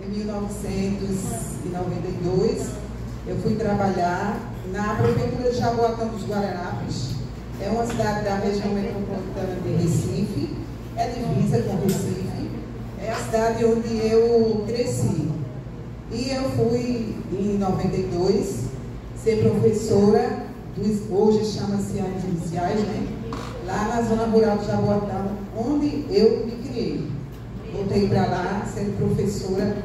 em 1992, eu fui trabalhar na Prefeitura de Jaboatão dos Guararapes. É uma cidade da região metropolitana de Recife, é divisa com Recife, é a cidade onde eu cresci. E eu fui, em 92, ser professora, hoje chama-se anos iniciais, né? Lá na zona rural de Jaboatão, onde eu me criei. Voltei para lá, sendo professora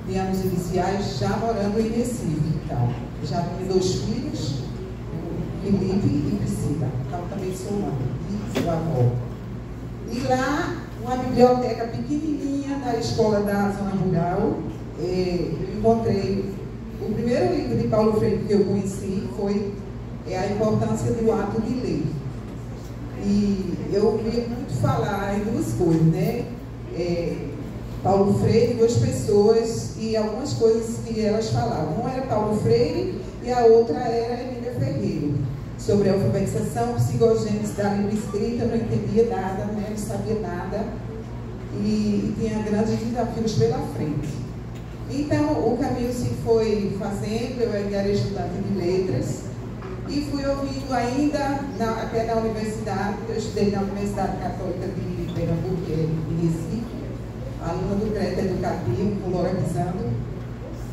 de anos iniciais, já morando em Recife. Então, já tenho 2 filhos, Felipe e Priscila. Então, também sou mãe e sou avó. E lá, uma biblioteca pequenininha da escola da zona rural, eu encontrei o primeiro livro de Paulo Freire que eu conheci foi A Importância do Ato de Ler. E eu ouvia muito falar em 2 coisas, né? Paulo Freire, 2 pessoas e algumas coisas que elas falavam. Uma era Paulo Freire e a outra era Emília Ferreira. Sobre a alfabetização, psicogênese da língua escrita, eu não entendia nada, né? Não sabia nada e tinha grandes desafios pela frente. Então, o caminho se foi fazendo, eu ainda era estudante de letras e fui ouvindo ainda, até na universidade, eu estudei na Universidade Católica de Pernambuco, em Recife, aluna do crédito educativo, colorizando,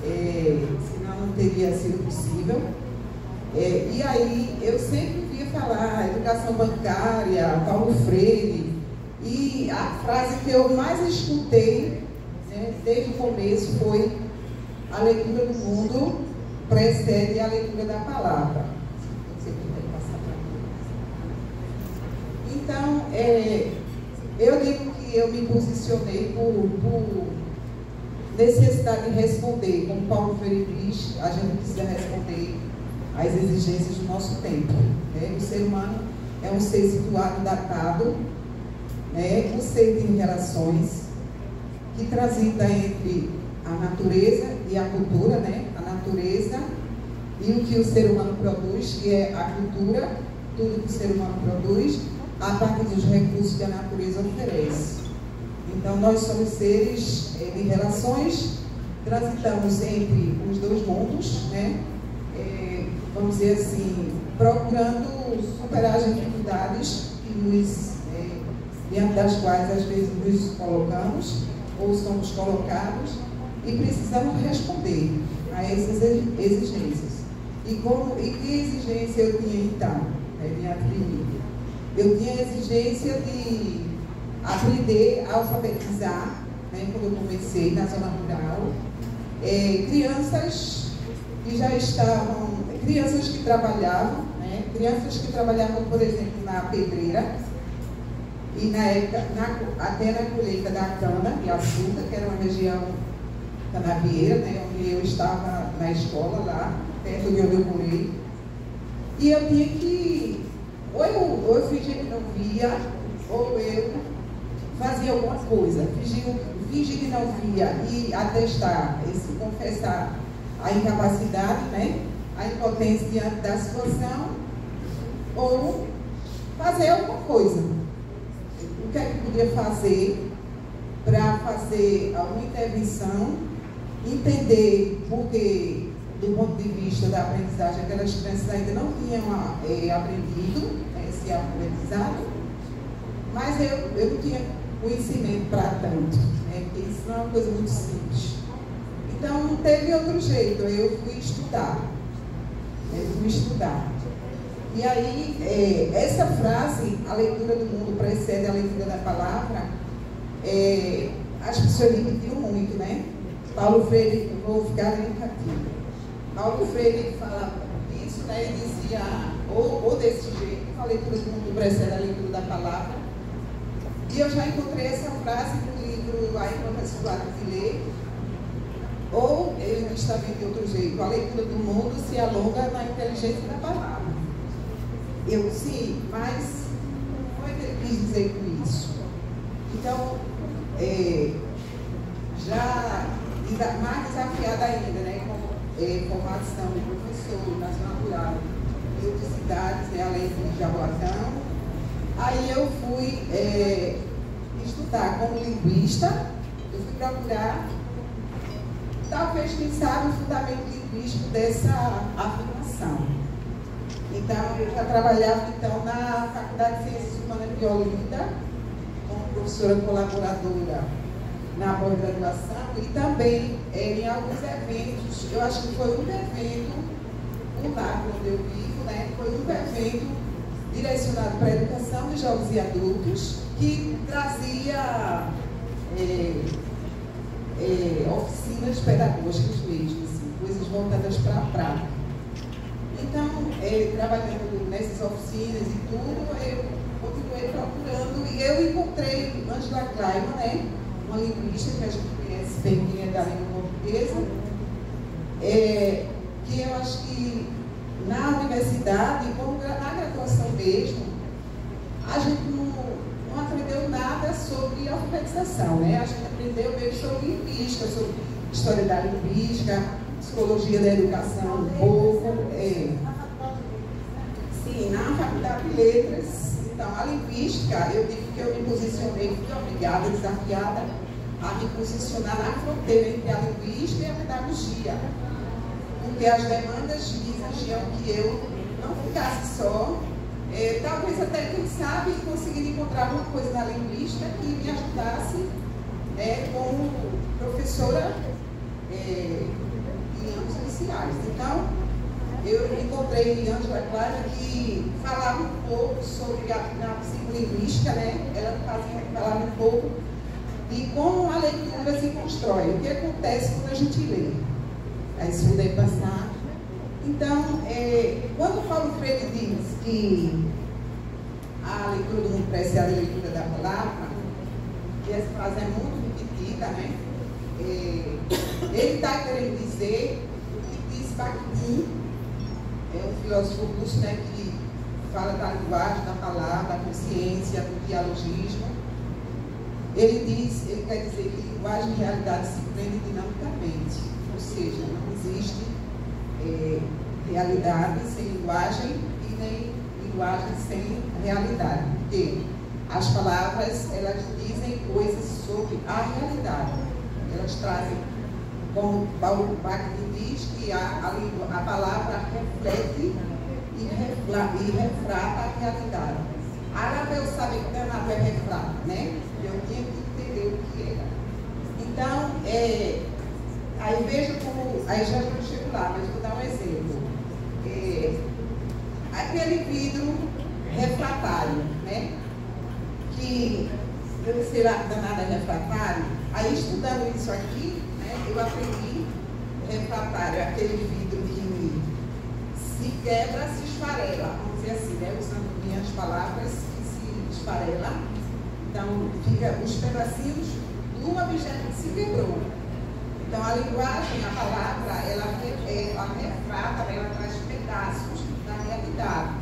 senão não teria sido possível. E aí, eu sempre via falar educação bancária, Paulo Freire, e a frase que eu mais escutei, né, desde o começo foi: a leitura do mundo precede a leitura da palavra. Então, eu digo que eu me posicionei por necessidade de responder, como Paulo Freire diz, a gente precisa responder às exigências do nosso tempo. Né? O ser humano é um ser situado, datado, né? Um ser de relações que transita entre a natureza e a cultura, né? A natureza e o que o ser humano produz, que é a cultura, tudo que o ser humano produz, a partir dos recursos que a natureza oferece. Então, nós somos seres de relações, transitamos entre os 2 mundos, né? Vamos dizer assim, procurando superar as dificuldades que diante das quais às vezes nos colocamos ou somos colocados e precisamos responder a essas exigências. E que exigência eu tinha então, diante de mim? Eu tinha a exigência de aprender a alfabetizar, né, quando eu comecei na zona rural, crianças que já estavam, crianças que trabalhavam, né, por exemplo, na pedreira, e na época, até na colheita da cana e açúcar, que era uma região canavieira, né, onde eu estava na escola lá, perto de onde eu morei, e eu tinha que, ou eu fingia que não via, ou eu fazia alguma coisa, fingir que não via e atestar, confessar a incapacidade, né, a impotência diante da situação, ou fazer alguma coisa. O que é que podia fazer para fazer alguma intervenção, entender porque, do ponto de vista da aprendizagem, aquelas crianças ainda não tinham aprendido, se alfabetizado, mas eu não tinha conhecimento para tanto, né, porque isso não é uma coisa muito simples. Então, não teve outro jeito, eu fui estudar. E aí, essa frase, a leitura do mundo precede a leitura da palavra, as pessoas repetiam muito, né? Paulo Freire, eu vou ficar educativo. Paulo Freire falava isso, né? E dizia, ou desse jeito, a leitura do mundo precede a leitura da palavra. E eu já encontrei essa frase no livro A Importância do Ato de Ler. Ou, ele diz também de outro jeito, a leitura do mundo se alonga na inteligência da palavra. Eu, sim, mas como é que ele quis dizer com isso? Então, já mais desafiada ainda, né, com formação de professor na zona rural, em outras cidades, né, além de Jaboatão. Aí eu fui estudar como linguista, eu fui procurar talvez, quem sabe, o fundamento linguístico dessa afirmação. Então, eu já trabalhava então, na Faculdade de Ciências Humanas de Olinda, como professora colaboradora na pós-graduação e também em alguns eventos. Eu acho que foi um evento, lá onde eu vivo, né, foi um evento direcionado para a educação de jovens e adultos, que trazia oficinas pedagógicas mesmo, assim, coisas voltadas para a prática. Então, trabalhando nessas oficinas e tudo, eu continuei procurando e eu encontrei Angela Kleiman, né, uma linguista que a gente conhece bem, que é da língua portuguesa, que eu acho que na universidade, como na graduação mesmo, a gente não aprendeu nada sobre alfabetização, né? A gente aprendeu mesmo sobre linguística, sobre história da linguística, psicologia da educação, um pouco. Sim, na Faculdade de Letras. Então, a linguística, eu digo que eu me posicionei, fui obrigada, desafiada a me posicionar na fronteira entre a linguística e a pedagogia. Porque as demandas exigiam que eu não ficasse só, talvez até, quem sabe, conseguir encontrar uma coisa na linguística que me ajudasse como professora em anos iniciais. Então, eu encontrei em Angela Kleiman que falava um pouco sobre a psicolinguística, né? Ela falava um pouco de como a leitura se constrói, o que acontece quando a gente lê. Aí, se puder passar. Então, quando Paulo Freire diz que a leitura do mundo precede a leitura da palavra, e essa frase é muito repetida, né? Ele está querendo dizer o que diz Bakhtin, um filósofo russo, né, que fala da linguagem, da palavra, da consciência, do dialogismo. Ele quer dizer que linguagem e realidade se prendem dinamicamente. Ou seja, não existe realidade sem linguagem e nem linguagem sem realidade. Porque as palavras, elas dizem coisas sobre a realidade. Elas trazem, como Paulo Bakhtin diz, que a palavra reflete e refrata a realidade. Árabe eu sabia que danado é refrata, né? Eu tinha que entender o que era. Então, aí veja como, aí já não chego lá, mas vou dar um exemplo. Aquele vidro refratário, né? Que eu não sei lá que danada é refratário. Aí estudando isso aqui, né, eu aprendi refratário, aquele vidro que se quebra, se esfarela, vamos dizer assim, né? Usando minhas palavras, que se esfarela. Então, fica os pedacinhos do objeto que se quebrou. Então, a linguagem, a palavra, ela refrata, ela traz pedaços da realidade.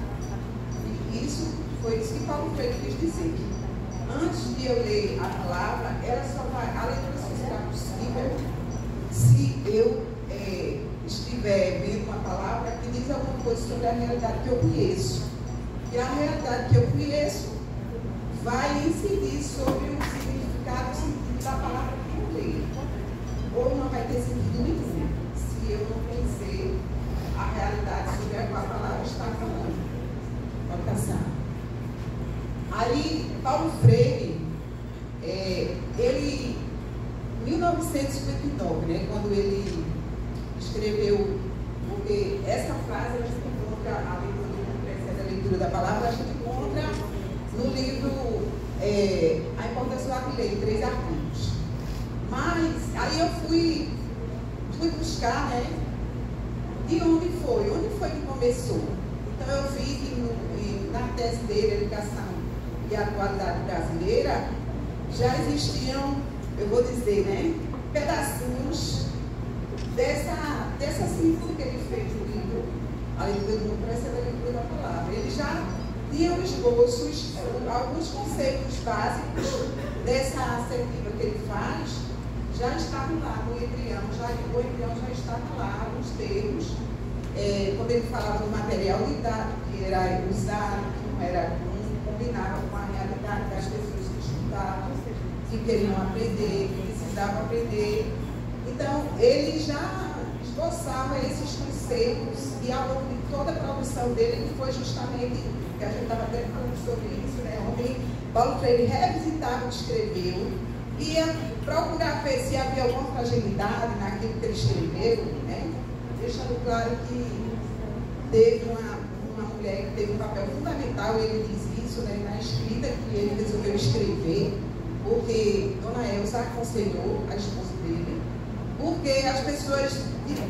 E isso foi isso que Paulo Freire quis dizer, que antes de eu ler a palavra, a leitura só será possível se eu estiver vendo uma palavra que diz alguma coisa sobre a realidade que eu conheço. E a realidade que eu conheço vai incidir sobre o significado, o sentido da palavra que eu leio. Ou não vai ter sentido nenhum, se eu não conhecer a realidade sobre a qual a palavra está falando. Pode passar. Aí, Paulo Freire, ele, em 1959, né, quando ele escreveu, porque essa frase a gente encontra, a leitura do mundo precede a leitura da palavra, a gente encontra no livro A Importância do Ato de Lei, 3 artigos. Mas aí eu fui buscar, né, de onde foi que começou. Então eu vi que na tese dele, Educação e a Atualidade Brasileira, já existiam, eu vou dizer, né, pedacinhos dessa síntese que ele fez no livro, a leitura do mundo precede a leitura da palavra. Ele já tinha esboços, alguns conceitos básicos dessa assertiva que ele faz, já estavam lá no embrião, o embrião já estava lá, alguns termos, quando ele falava do material lidado, que era usado, que não era combinava com a realidade das pessoas que estudavam, que queriam aprender, que precisavam aprender. Então, ele usava esses conceitos e ao longo de toda a produção dele, que foi justamente, que a gente estava até falando sobre isso, né, onde Paulo Freire revisitava o que escreveu, ia procurar ver se havia alguma fragilidade naquilo que ele escreveu, né, deixando claro que teve uma mulher que teve um papel fundamental, ele diz isso, né, na escrita que ele resolveu escrever, porque Dona Elsa aconselhou a esposa dele, porque as pessoas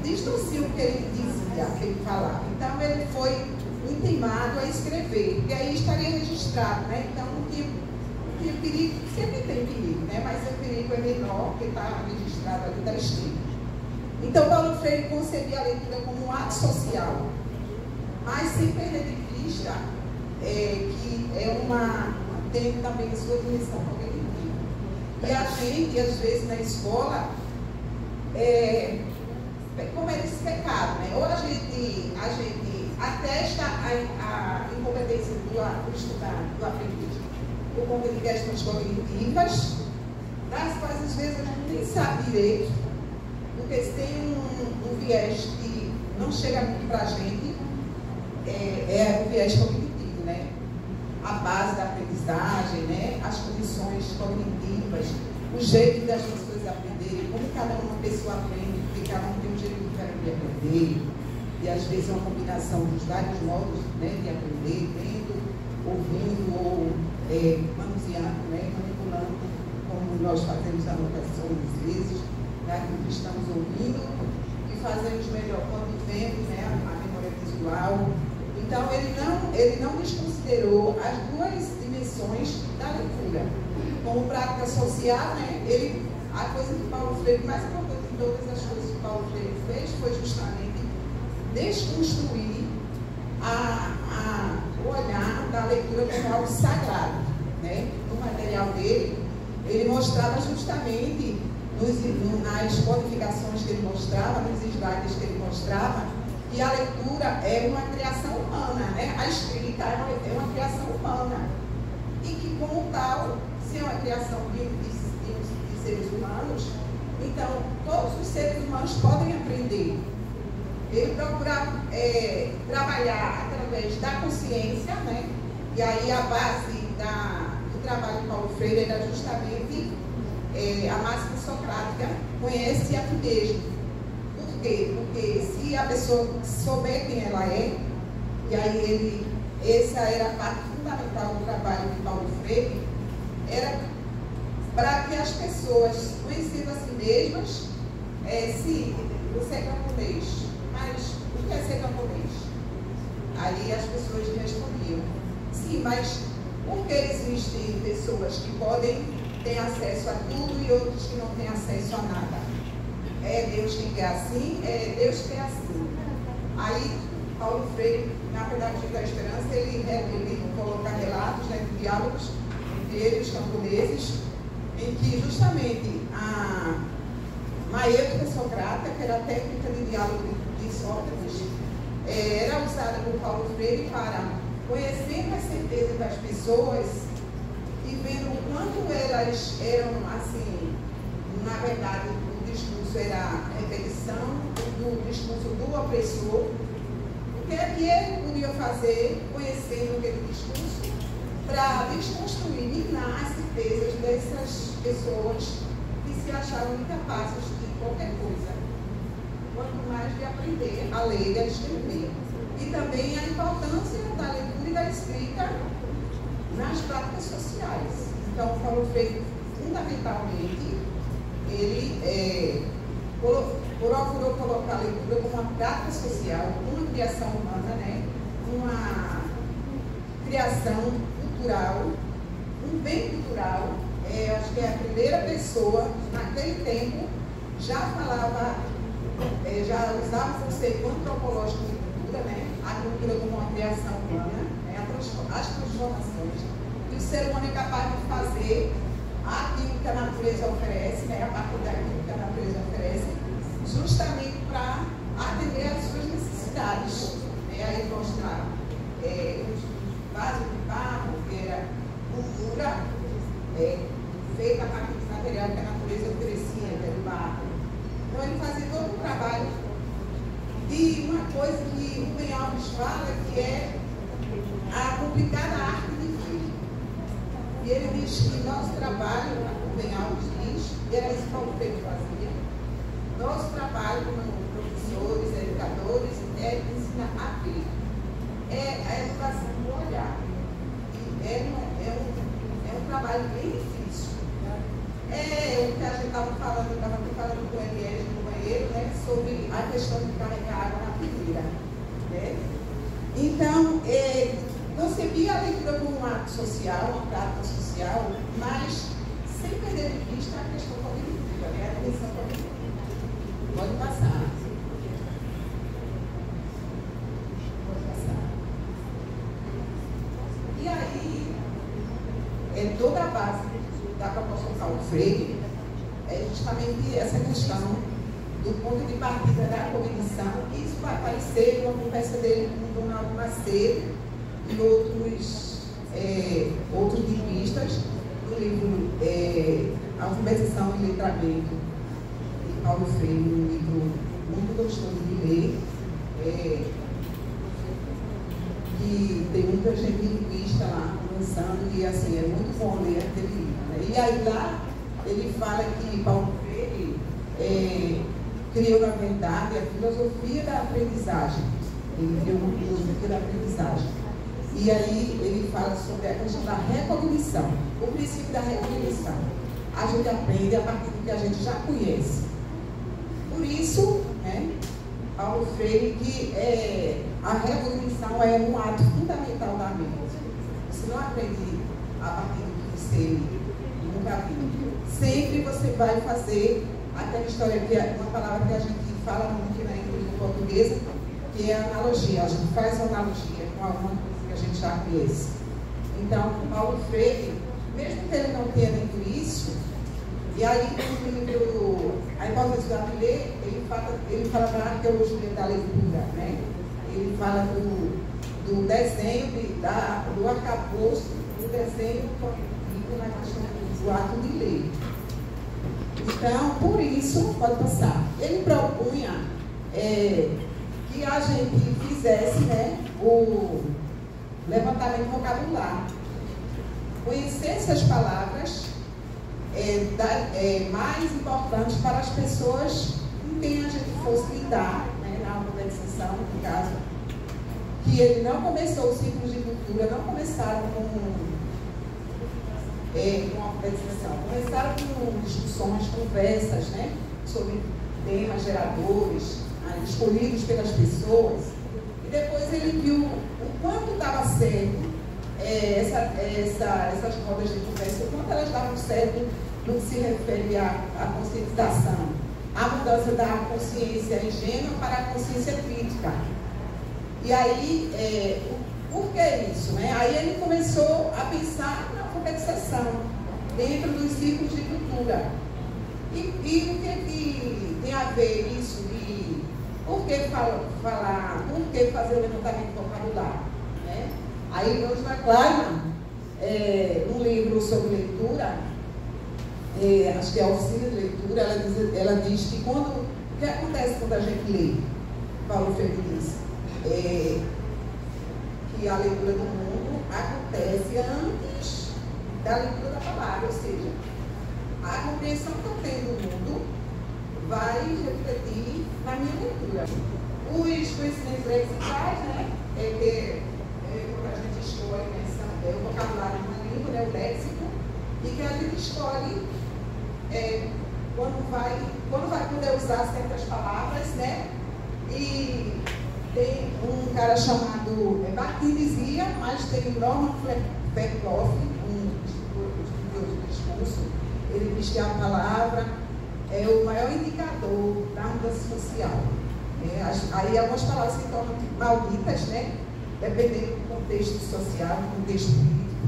distorciam o que ele dizia, o que ele falava. Então ele foi intimado a escrever, porque aí estaria registrado, né? Então não tinha perigo, sempre tem perigo, né? Mas o perigo é menor, porque está registrado ali, está escrito. Então Paulo Freire concebia a leitura como um ato social, mas sem perder de vista que tem também a sua dimensão cognitiva. E a gente, às vezes, na escola, comete esse pecado, né? Ou a gente atesta a incompetência do estudante, do aprendiz, por conta de questões cognitivas, das quais, às vezes, a gente nem sabe direito, porque se tem um viés que não chega muito para a gente, é o viés cognitivo, né? A base da aprendizagem, né? As condições cognitivas, o jeito das pessoas aprenderem, como cada uma pessoa aprende, porque cada um tem um jeito diferente de aprender, e às vezes é uma combinação dos vários modos, né, de aprender, vendo, ouvindo ou manuseando, né, manipulando, como nós fazemos anotações às vezes, daquilo que estamos ouvindo, e fazemos melhor quando vemos, né, a memória visual. Então, ele não desconsiderou as duas dimensões da leitura. Como prática social, né, a coisa que Paulo Freire, mais importante de todas as coisas que Paulo Freire fez, foi justamente desconstruir o olhar da leitura como algo sagrado. Né? No material dele, ele mostrava justamente, nas codificações que ele mostrava, nos slides que ele mostrava, que a leitura é uma criação humana, né? A escrita é uma criação humana. E que, como tal, se é uma criação de seres humanos, então todos os seres humanos podem aprender. Ele procurava trabalhar através da consciência, né? E aí a base do trabalho de Paulo Freire era justamente a máxima socrática: conhece a ti mesmo. Por quê? Porque se a pessoa souber quem ela é, e aí essa era a parte fundamental do trabalho de Paulo Freire, era para que as pessoas conhecendo a si mesmas, se você é camponês, mas o que é ser camponês? Aí as pessoas respondiam, sim, mas por que existem pessoas que podem ter acesso a tudo e outros que não têm acesso a nada? É Deus quem quer assim, é Deus que é assim. Aí, Paulo Freire, na Pedagogia da Esperança, ele coloca relatos, né, de diálogos entre ele e os camponeses, em que justamente a maêtica socrática, que era a técnica de diálogo de Sócrates, era usada por Paulo Freire para, conhecendo as certezas das pessoas e vendo o quanto elas eram, assim, na verdade, o discurso era a repetição do discurso do opressor. O que é que ele podia fazer, conhecendo aquele discurso, para desconstruir, minar as certezas dessas pessoas que se achavam incapazes de qualquer coisa, quanto mais de aprender a ler e a escrever. E também a importância da leitura e da escrita nas práticas sociais. Então, Paulo Freire, fundamentalmente, ele procurou colocar a leitura como uma prática social, uma criação humana, né? Uma criação cultural, um bem cultural. Acho que é a primeira pessoa, naquele tempo, já falava, já usava o conceito antropológico de cultura, né? A cultura como uma criação humana, né? As transformações. E o ser humano é capaz de fazer aquilo que a natureza oferece, né? A partir daquilo que a natureza oferece, justamente para atender às suas necessidades. Né? Aí mostrar os vasos de barro, que era cultura feita a partir do material que a natureza oferecia, que era o barro. Então ele fazia todo um trabalho coisa que o Rubem Alves fala, que é a complicada arte de ver. E ele diz que nosso trabalho, o Rubem Alves diz, e era isso que o Paulo Freire fazia, nosso trabalho como professores, educadores, é ensinar a ver. É a educação do olhar. E é um trabalho bem difícil. É o que a gente estava falando, eu estava aqui falando com o Elias no banheiro, né, sobre a questão de carregar água na peneira. Né? Então, concebi a leitura como um ato social, uma prática social, mas sem perder de vista a questão cognitiva, né, a atenção cognitiva. Pode passar. Pode passar. E aí, toda a base da proposta do Paulo Freire é justamente essa questão do ponto de partida da cognição. Isso vai aparecer numa conversa dele com o Donaldo Macedo e outros linguistas no livro Alfabetização e Letramento de Paulo Freire, um livro muito gostoso de ler, que tem muita gente linguista lá conversando, e assim, é muito bom ler aquele livro. Né? E aí lá ele fala que Paulo Freire criou, na verdade, a filosofia da aprendizagem. Ele criou uma filosofia da aprendizagem. E aí ele fala sobre a questão da recognição, o princípio da recognição. A gente aprende a partir do que a gente já conhece. Por isso, né, Paulo Freire, que a recognição é um ato fundamental da mente. Você não aprende a partir do que você nunca viu. Sempre você vai fazer aquela história, que é uma palavra que a gente fala muito na língua portuguesa, que é a analogia. A gente faz uma analogia com alguma coisa que a gente já conhece. Então, Paulo Freire, mesmo que ele não tenha dito isso, e aí no livro A Hipótese do Ateliê, ele fala da arqueologia da leitura, né? Ele fala do desenho, do arcabouço, do desenho cognitivo na questão do ato de ler. Então, por isso, pode passar. Ele propunha que a gente fizesse, né, o levantamento vocabular, conhecesse as palavras mais importantes para as pessoas com quem a gente fosse lidar, né, na alfabetização, no caso, que ele não começou os ciclos de cultura, não começaram com alfabetização, começaram com discussões, conversas, né, sobre temas geradores, escolhidos pelas pessoas, e depois ele viu o quanto estava certo essas rodas de conversa, o quanto elas davam certo no que se refere à conscientização, à mudança da consciência ingênua para a consciência crítica. E aí, por que isso? Né? Aí ele começou a pensar na alfabetização dentro dos ciclos de cultura. E o que tem a ver isso? E por que falar, por que fazer o levantamento vocabular? Né? Aí, Rose McClymont, um livro sobre leitura, acho que é a oficina de leitura, ela diz que o que acontece quando a gente lê? Paulo Freire diz que a leitura do mundo acontece antes da leitura da palavra, ou seja, a compreensão que eu tenho do mundo vai refletir na minha leitura. Os conhecimentos lexicais, né, quando a gente escolhe o vocabulário de uma língua, né, o léxico, e que a gente escolhe quando vai poder usar certas palavras, né, e tem um cara chamado Martin dizia, mas tem o Norman Fleckhoff, um estudioso do discurso, ele diz que a palavra é o maior indicador da mudança social. Aí algumas palavras se tornam malditas, né? Dependendo do contexto social, do contexto político.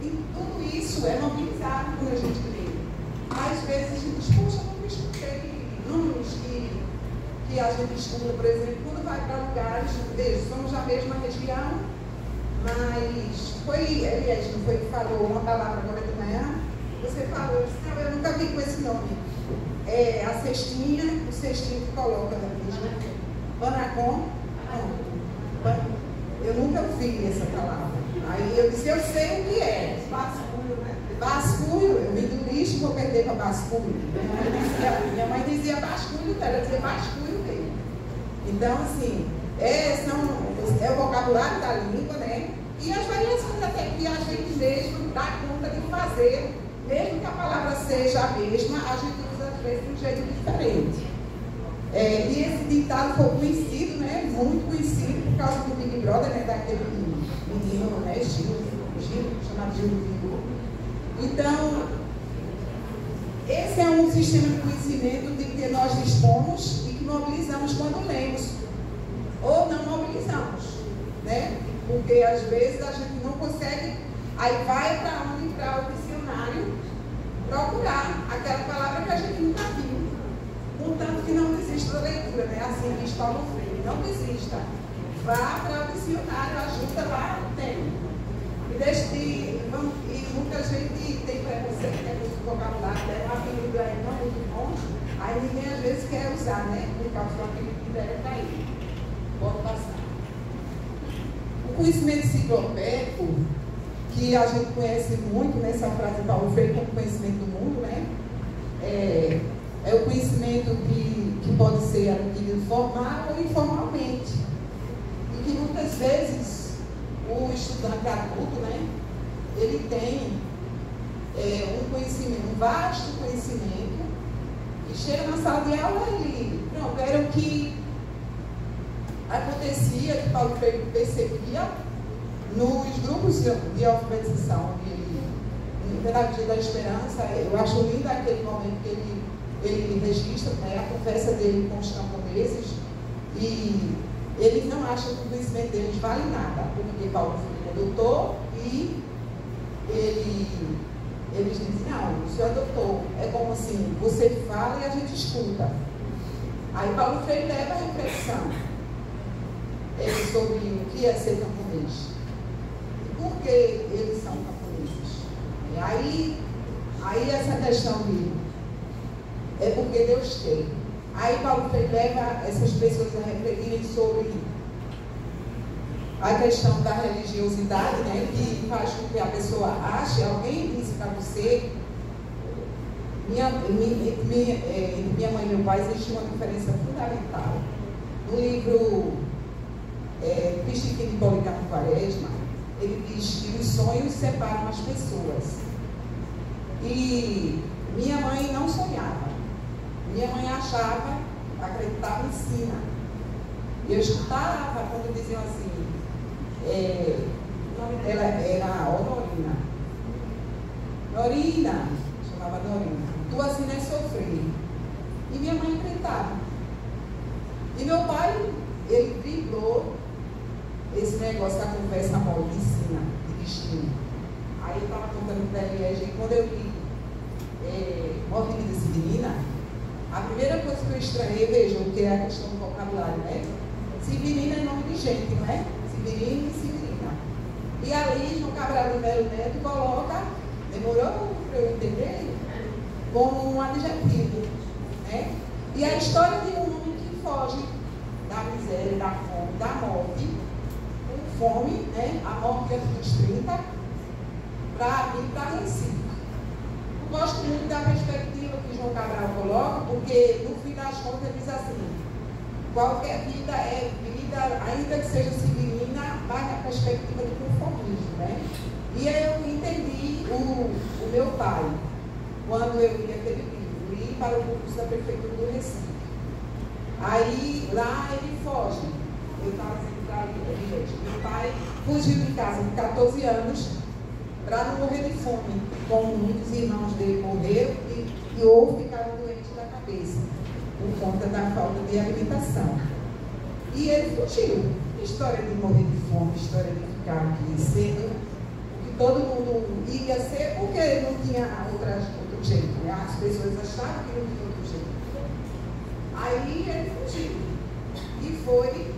E tudo isso é mobilizado quando a gente lê. Às vezes a gente diz, poxa, eu não escutei números que a gente escuta, por exemplo, quando vai para lugares, veja, somos da mesma região, mas foi Elias, não foi que falou uma palavra agora de manhã? Você falou, não, eu nunca vi com esse nome. A cestinha, o cestinho que coloca na mesma. Panacom, não, eu nunca vi essa palavra. Aí eu disse, eu sei o que é. Basculho, né? Basculho, eu vim do lixo, vou perder para basculho. Minha mãe dizia basculho, ela dizia basculho mesmo. Então, assim, é o vocabulário da língua, né? E as variações até que a gente mesmo dá conta de fazer, mesmo que a palavra seja a mesma, a gente usa às vezes de um jeito diferente. E esse ditado foi conhecido, né? Muito conhecido por causa do Big Brother, né? Daquele menino, né? Gil, chamado Gil Vigor. Então, esse é um sistema de conhecimento de que nós dispomos e que mobilizamos quando lemos, ou não mobilizamos, né? Porque às vezes a gente não consegue, aí vai para onde? Para o dicionário procurar aquela palavra que a gente nunca viu. Contanto que não desista da leitura, né? Assim diz Paulo Freire, não desista. Vá para o dicionário, ajuda lá, tem. E muita gente tem preconceito, né? Com o vocabulário, né? O apelido é não muito bom, aí ninguém às vezes quer usar, né? Por causa do apelido que der para ele. Pode passar. O conhecimento enciclopédico, que a gente conhece muito nessa frase de Paulo Freire como conhecimento do mundo, né? É o conhecimento que pode ser adquirido formal ou informalmente. E que muitas vezes o estudante adulto, né? Ele tem um conhecimento, um vasto conhecimento, e chega na sala de aula e pronto, era o que acontecia, que Paulo Freire percebia nos grupos de alfabetização, em Pedagogia da Esperança. Eu acho lindo aquele momento que ele registra, né, a conversa dele com os camponeses, e eles não acham que o conhecimento deles vale nada, porque Paulo Freire é doutor e eles dizem, não, o senhor é doutor, é como assim, você fala e a gente escuta. Aí Paulo Freire leva a reflexão sobre o que é ser camponês. Por que eles são camponeses? Aí essa questão de é porque Deus quer. Aí Paulo Freire leva essas pessoas a refletirem sobre a questão da religiosidade, né, que faz com que a pessoa ache, alguém disse para você, minha mãe e meu pai, existe uma diferença fundamental. No livro Cristiquinho de Policarpo Quaresma, ele diz que os sonhos separam as pessoas. E minha mãe não sonhava. Minha mãe achava, acreditava em sina. E eu escutava quando diziam assim, o nome dela era Norina. Norina, chamava Norina. Tu assim não é sofrer. E minha mãe acreditava. E meu pai, ele driblou esse negócio da conversa mole de sina, de destino. Aí eu estava contando para ele, e quando eu li Morte de Severina, a primeira coisa que eu estranhei, vejam, que é a questão do vocabulário, né? Severina é nome de gente, não é? Severina e Severina. E ali, João Cabral de Melo Neto coloca, demorou para eu entender, como um adjetivo, né? E a história de um homem que foge da miséria, da fome, da morte, com fome, né? A morte antes dos 30, para vir para Recife. Eu gosto muito da perspectiva que João Cabral coloca, porque no fim das contas ele diz assim, qualquer vida é vida, ainda que seja severina, vai na perspectiva do conformismo, né? E eu entendi o meu pai, quando eu li aquele livro, li para o concurso da Prefeitura do Recife. Aí lá ele foge. Eu estava dizendo para ele, meu pai fugiu de casa com 14 anos, para não morrer de fome, como muitos irmãos dele morreram e ou ficaram doentes da cabeça, por conta da falta de alimentação. E ele fugiu. História de morrer de fome, história de ficar aqui sendo o que todo mundo ia ser, porque não tinha outro jeito, né? As pessoas achavam que não tinha outro jeito. Aí ele fugiu. E foi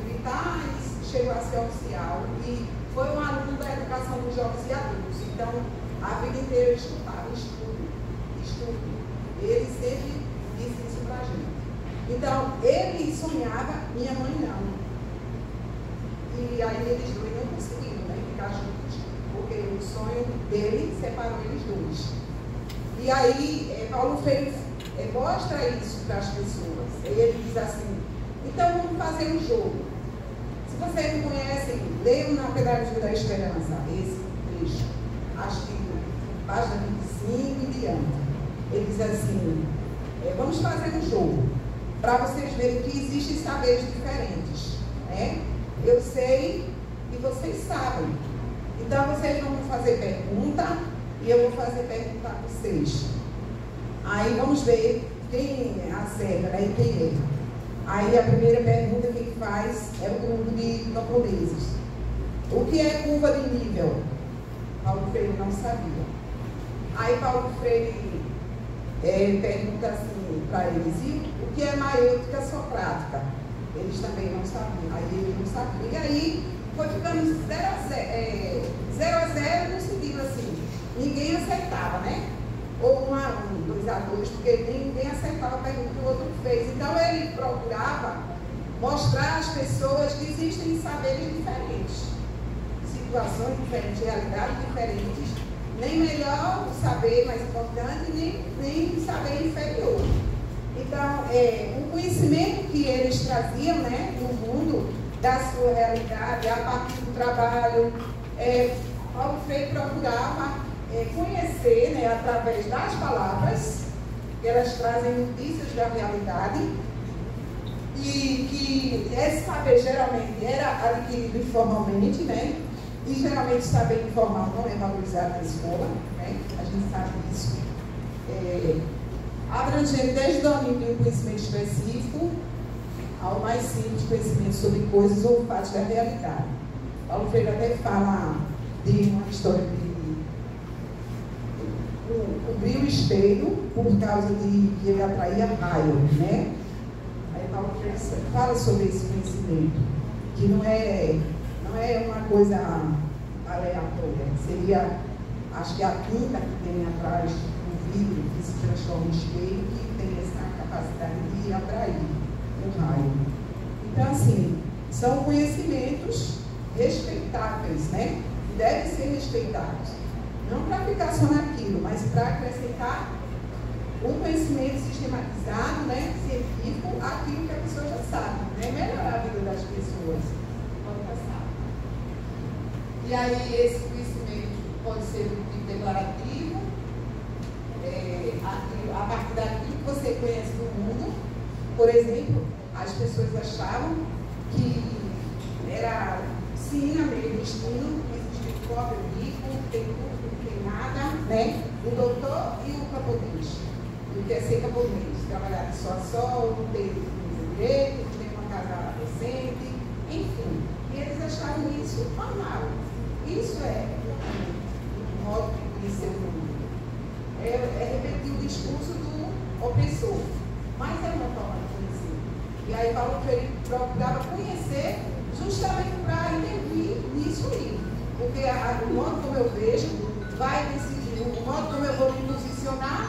militar, chegou a ser oficial e foi um aluno da educação dos jovens e adultos. Então, a vida inteira eu estudava, estudo. Ele sempre disse isso para a gente. Então, ele sonhava, minha mãe não. E aí eles dois não conseguiram, né, ficar juntos, porque o sonho dele separou eles dois. E aí, Paulo Freire mostra isso para as pessoas. E ele diz assim, então vamos fazer um jogo. Se vocês não conhecem, leiam na Pedagogia da Esperança, esse trecho, acho que página 25 e diante. Ele diz assim, vamos fazer um jogo, para vocês verem que existem saberes diferentes, né? Eu sei e vocês sabem. Então vocês vão fazer pergunta e eu vou fazer pergunta a vocês. Aí vamos ver quem acerta, né, e quem erra. Aí a primeira pergunta que faz é o grupo de camponeses. O que é curva de nível? Paulo Freire não sabia. Aí Paulo Freire pergunta assim para eles, e o que é maêutica socrática? Eles também não sabiam. Aí ele não sabia. E aí foi ficando 0 a 0 no sentido assim, ninguém acertava, né? Ou 1 a 1, 2 a 2, porque ninguém acertava a pergunta que o outro fez. Então ele procurava mostrar às pessoas que existem saberes diferentes, situações diferentes, realidades diferentes, nem melhor o saber mais importante, nem saber inferior. Então, o conhecimento que eles traziam, né, do mundo, da sua realidade, a partir do trabalho, Paulo Freire procurava conhecer, né, através das palavras, que elas trazem notícias da realidade, e que esse saber geralmente era adquirido informalmente, né, e geralmente o saber informal não é valorizado na escola, né, a gente sabe disso. Abrangendo desde o domínio de um conhecimento específico ao mais simples conhecimento sobre coisas ou fatos da realidade. Paulo Freire até fala de uma história de cobrir o espelho por causa de que ele atraía raio, né? Aí Paulo Freire fala sobre esse conhecimento, que não é uma coisa aleatória, seria, acho que a tinta que tem atrás do vidro, que se transforma em espelho, que tem essa capacidade de atrair o raio. Então, assim, são conhecimentos respeitáveis, né? Devem ser respeitados. Não para ficar só naquilo, mas para acrescentar um conhecimento sistematizado, né, científico, aquilo que a pessoa já sabe, né? Melhorar a vida das pessoas. Pode passar. E aí, esse conhecimento pode ser do tipo declarativo, a partir daquilo que você conhece do mundo. Por exemplo, as pessoas achavam que era sina meio destino, que existe pobre, rico, tem tudo, não tem nada, né? O doutor e o camponês. O que é ser camponês? Trabalhar de sol a sol, não ter direito, não ter uma casa decente, enfim. E eles achavam isso normal. Isso é um modo de conhecer o mundo. É repetir o discurso do opressor. Mas é uma forma de conhecer. E aí Paulo Freire procurava conhecer justamente para intervir nisso aí. Porque o modo como eu vejo vai decidir o modo como eu vou me posicionar,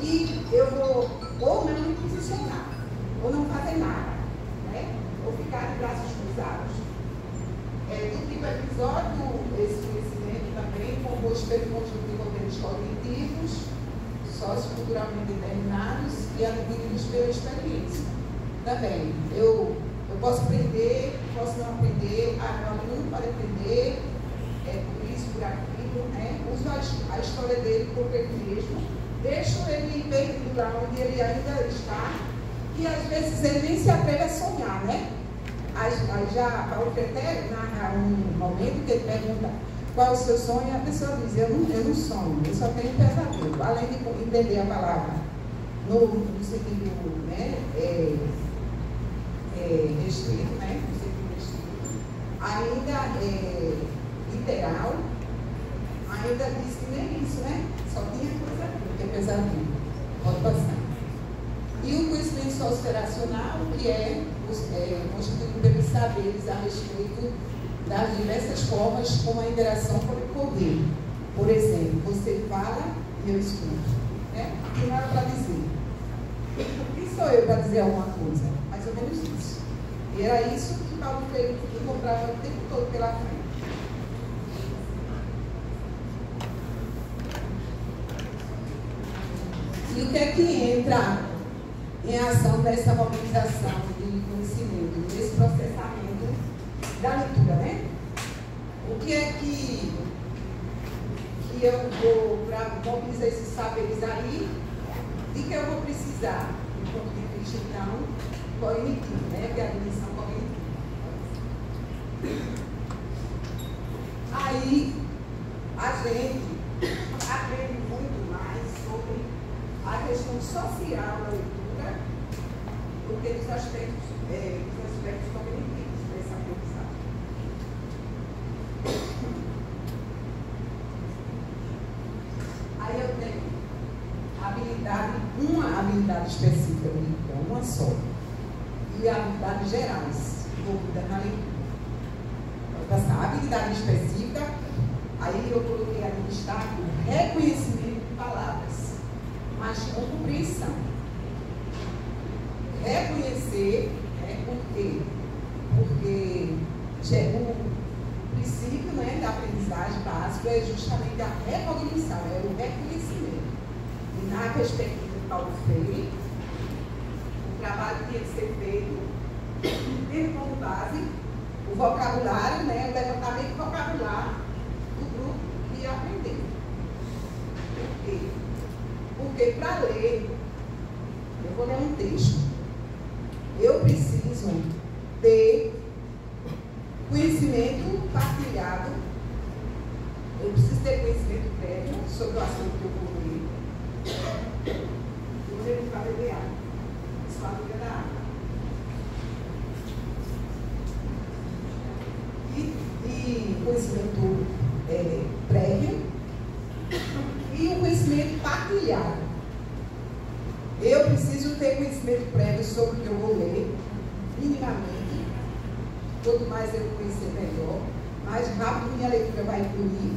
e eu vou ou não me posicionar, ou não fazer nada, né? Ou ficar de braços cruzados. Do tipo episódio, esse conhecimento também composto pelo conjunto de modelos cognitivos, socioculturalmente determinados e adquiridos pela experiência. Também, eu posso aprender, posso não aprender, o aluno pode aprender, por isso, por aquilo, né? Uso a história dele por ele mesmo, deixo ele perdido lá onde ele ainda está, e às vezes ele nem se atreve a sonhar, né? Aí já Paulo Freire narra um momento que ele pergunta qual é o seu sonho, e a pessoa diz, eu não sonho, eu só tenho pesadelo, além de entender a palavra no sentido, né, restrito, né, no sentido restrito, ainda literal, ainda diz que nem isso, né, só tinha coisa que é pesadelo, pode passar. E o conhecimento sociooperacional, que é constituído pelos saberes a respeito das diversas formas como a interação pode ocorrer. Por exemplo, você fala e eu escuto, né? Não tem nada para dizer. E sou eu para dizer alguma coisa? Mais ou menos isso. E era isso que Paulo Freire encontrava o tempo todo pela frente. E o que é que entra em ação nessa mobilização de conhecimento, nesse processamento da leitura, né? O que é que eu vou, para mobilizar esses saberes aí, de que eu vou precisar, do ponto de vista, então, cognitivo, né? Que é a dimensão cognitiva. Aí, a gente aprende muito mais sobre a questão social da leitura do que dos aspectos cognitivos dessa aprendizagem. Aí eu tenho uma habilidade específica de leitura, uma só, e habilidades gerais envolvidas na leitura. A habilidade específica, aí eu coloquei ali no destaque o reconhecimento de palavras, mas com compreensão. Reconhecer, por quê? Porque o princípio, né, da aprendizagem básica é justamente a recognição, é o reconhecimento. E na perspectiva de Paulo Freire, o trabalho tinha que ser feito tendo como base o vocabulário, né, o levantamento do vocabulário do grupo que ia aprender. Por quê? Porque para ler, eu vou ler um texto, eu preciso ter conhecimento partilhado, eu preciso ter conhecimento prévio sobre o assunto que eu vou ler. Eu vou ler para beber água, isso é a liga da água. E conhecimento prévio e o conhecimento partilhado. Eu preciso ter conhecimento prévio sobre o que eu vou ler, minimamente. Quanto mais eu conhecer melhor, mais rápido minha leitura vai fluir.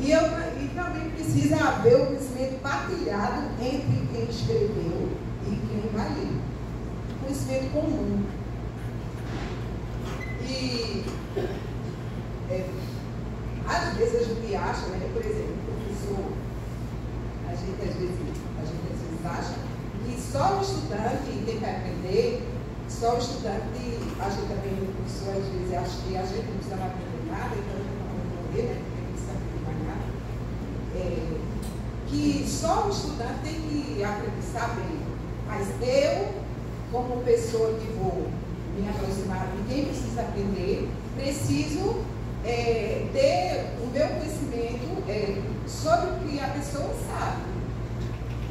E também precisa haver o conhecimento partilhado entre quem escreveu e quem vai ler. Conhecimento comum. E às vezes a gente acha, né, por exemplo, professor, a gente às vezes acha que só o estudante tem que aprender, só o estudante, a gente também, o professor às vezes acha que a gente não precisa mais aprender nada, então a gente não vai aprender, né, porque não precisa aprender mais nada. Que só o estudante tem que aprender, saber. Mas eu, como pessoa que vou me aproximar de quem precisa aprender, preciso ter o meu conhecimento sobre o que a pessoa sabe.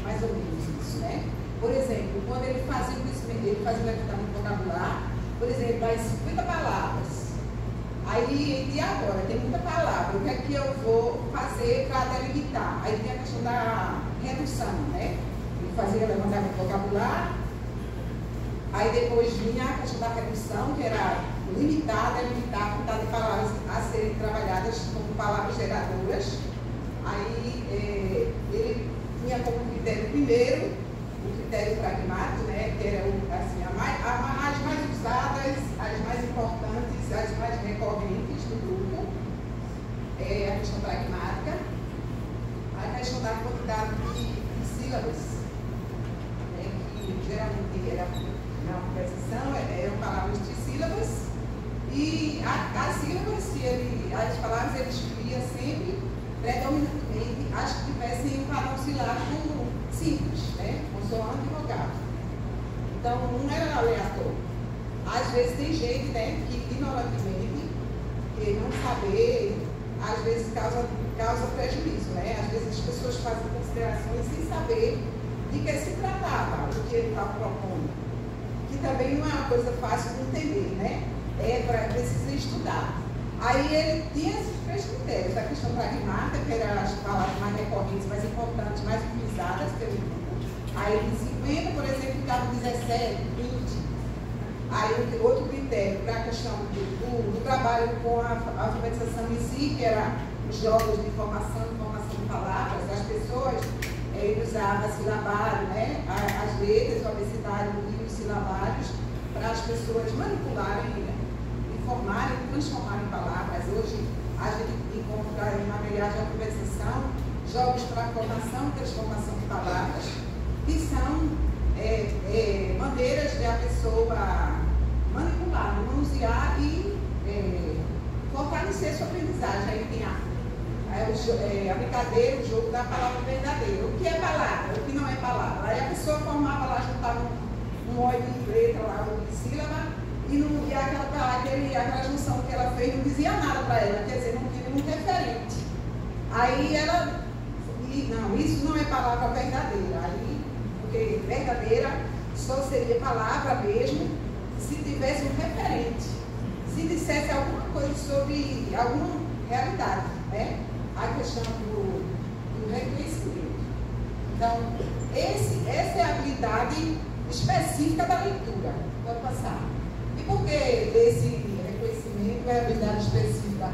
Mais ou menos isso, né? Por exemplo, quando ele fazia o conhecimento, ele fazia o levantamento vocabular, por exemplo, das 50 palavras. Aí, e agora? Tem muita palavra. O que é que eu vou fazer para delimitar? Aí tem a questão da redução, né? Ele fazia o levantamento vocabular. Aí depois vinha a questão da redução, que era limitar a quantidade de palavras a serem trabalhadas como palavras geradoras. Aí ele tinha como critério primeiro o critério pragmático, né, que era assim, as mais usadas, as mais importantes, as mais recorrentes do grupo, a questão pragmática, a questão da quantidade de sílabas, né, que geralmente era na conversação, eram palavras de sílabas, e as sílabas, as palavras ele escrevia sempre, predominantemente, as que tivessem um padrão auxiliar como simples, né? Consoante e vogal. Então, não era aleatório. Às vezes tem gente, né, que ignorantemente, que não saber, às vezes causa prejuízo, né? Às vezes as pessoas fazem considerações sem saber de que se tratava, do que ele estava propondo. Que também não é uma coisa fácil de entender, né? Precisa estudar. Aí ele tinha esses três critérios, a questão pragmática, que eram as palavras mais recorrentes, mais importantes, mais utilizadas pelo grupo. Aí em 50, por exemplo, ficava 17, 20. Aí outro critério para a questão do trabalho com a alfabetização em si, que era os jogos de formação de palavras, as pessoas ele usava silabário, né? As letras, o abecedário e os silabários, para as pessoas manipularem, né? Informarem, transformarem em palavras. Hoje a gente encontra em materiais de alfabetização jogos para formação e transformação de palavras, que são maneiras de a pessoa manipular, manusear e fortalecer sua aprendizagem. Aí tem a brincadeira, o jogo da palavra verdadeira. O que é palavra? O que não é palavra? Aí a pessoa formava lá, juntava um óleo de letra lá, ou de sílaba, e aquela junção que ela fez não dizia nada para ela, quer dizer, não tinha nenhum referente. Aí ela, não, isso não é palavra verdadeira. Aí, porque verdadeira só seria palavra mesmo se tivesse um referente, se dissesse alguma coisa sobre alguma realidade, né? A questão do reconhecimento. Então, essa é a habilidade específica da leitura. Pode passar. E por que esse reconhecimento é a habilidade específica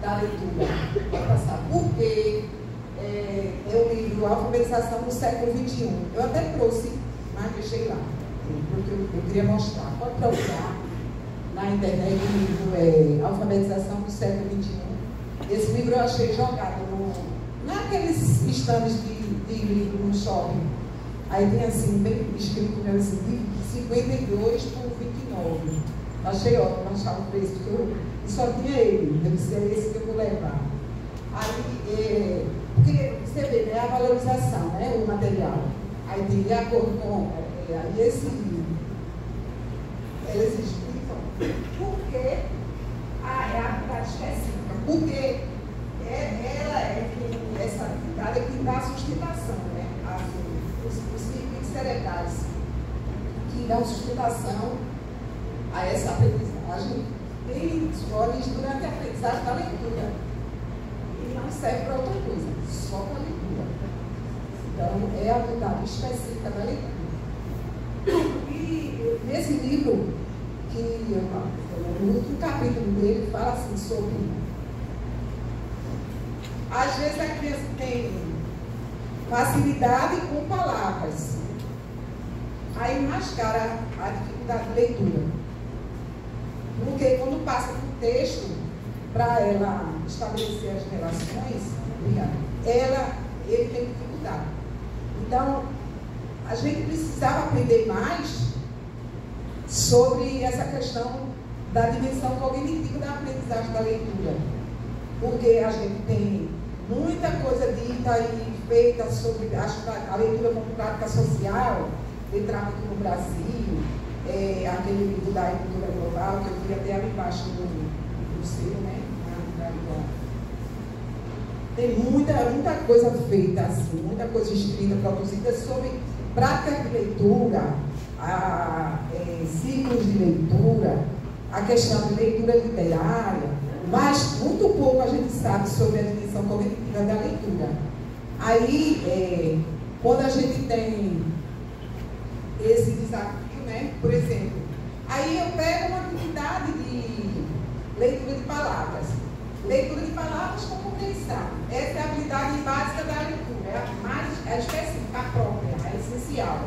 da leitura? Pode passar. Porque é o livro Alfabetização do século XXI. Eu até trouxe, mas deixei lá, porque eu queria mostrar. Pode procurar na internet o livro Alfabetização do século XXI. Esse livro eu achei jogado naqueles estandes de livro no shopping. Aí tem assim, bem escrito mesmo assim, 52 por 29. Achei ótimo, não achava o preço, porque eu só tinha ele. Eu disse, é esse que eu vou levar. Aí, porque você vê, né, a valorização, né, o material. Aí tem de acordo com aí esse livro. Eles explicam por que é a atividade específica. Porque ela essa atividade é que dá sustentação, né? Os circuitos cerebrais que dão sustentação a essa aprendizagem tem escolhas durante a aprendizagem da leitura. E não serve para outra coisa, só para a leitura. Então, é a habilidade específica da leitura. E nesse livro, no último capítulo dele, fala assim sobre... Às vezes a criança tem facilidade com palavras. Aí mascara a dificuldade de leitura. Porque quando passa para o texto, para ela estabelecer as relações, ele tem dificuldade. Então, a gente precisava aprender mais sobre essa questão da dimensão cognitiva da aprendizagem da leitura. Porque a gente tem muita coisa dita e feita sobre a leitura como prática social, letramento no Brasil, aquele livro da editora global, que eu vi até ali embaixo do seu, né? Tem muita coisa feita, assim, muita coisa escrita, produzida sobre práticas de leitura, ciclos de leitura, a questão de leitura literária, mas muito pouco a gente sabe sobre a dimensão cognitiva da leitura. Aí, quando a gente tem esse desafio, né, por exemplo, aí eu pego uma atividade de leitura de palavras. Leitura de palavras com compreensão. Essa é a habilidade básica da leitura, é a mais específica, a própria, a essencial.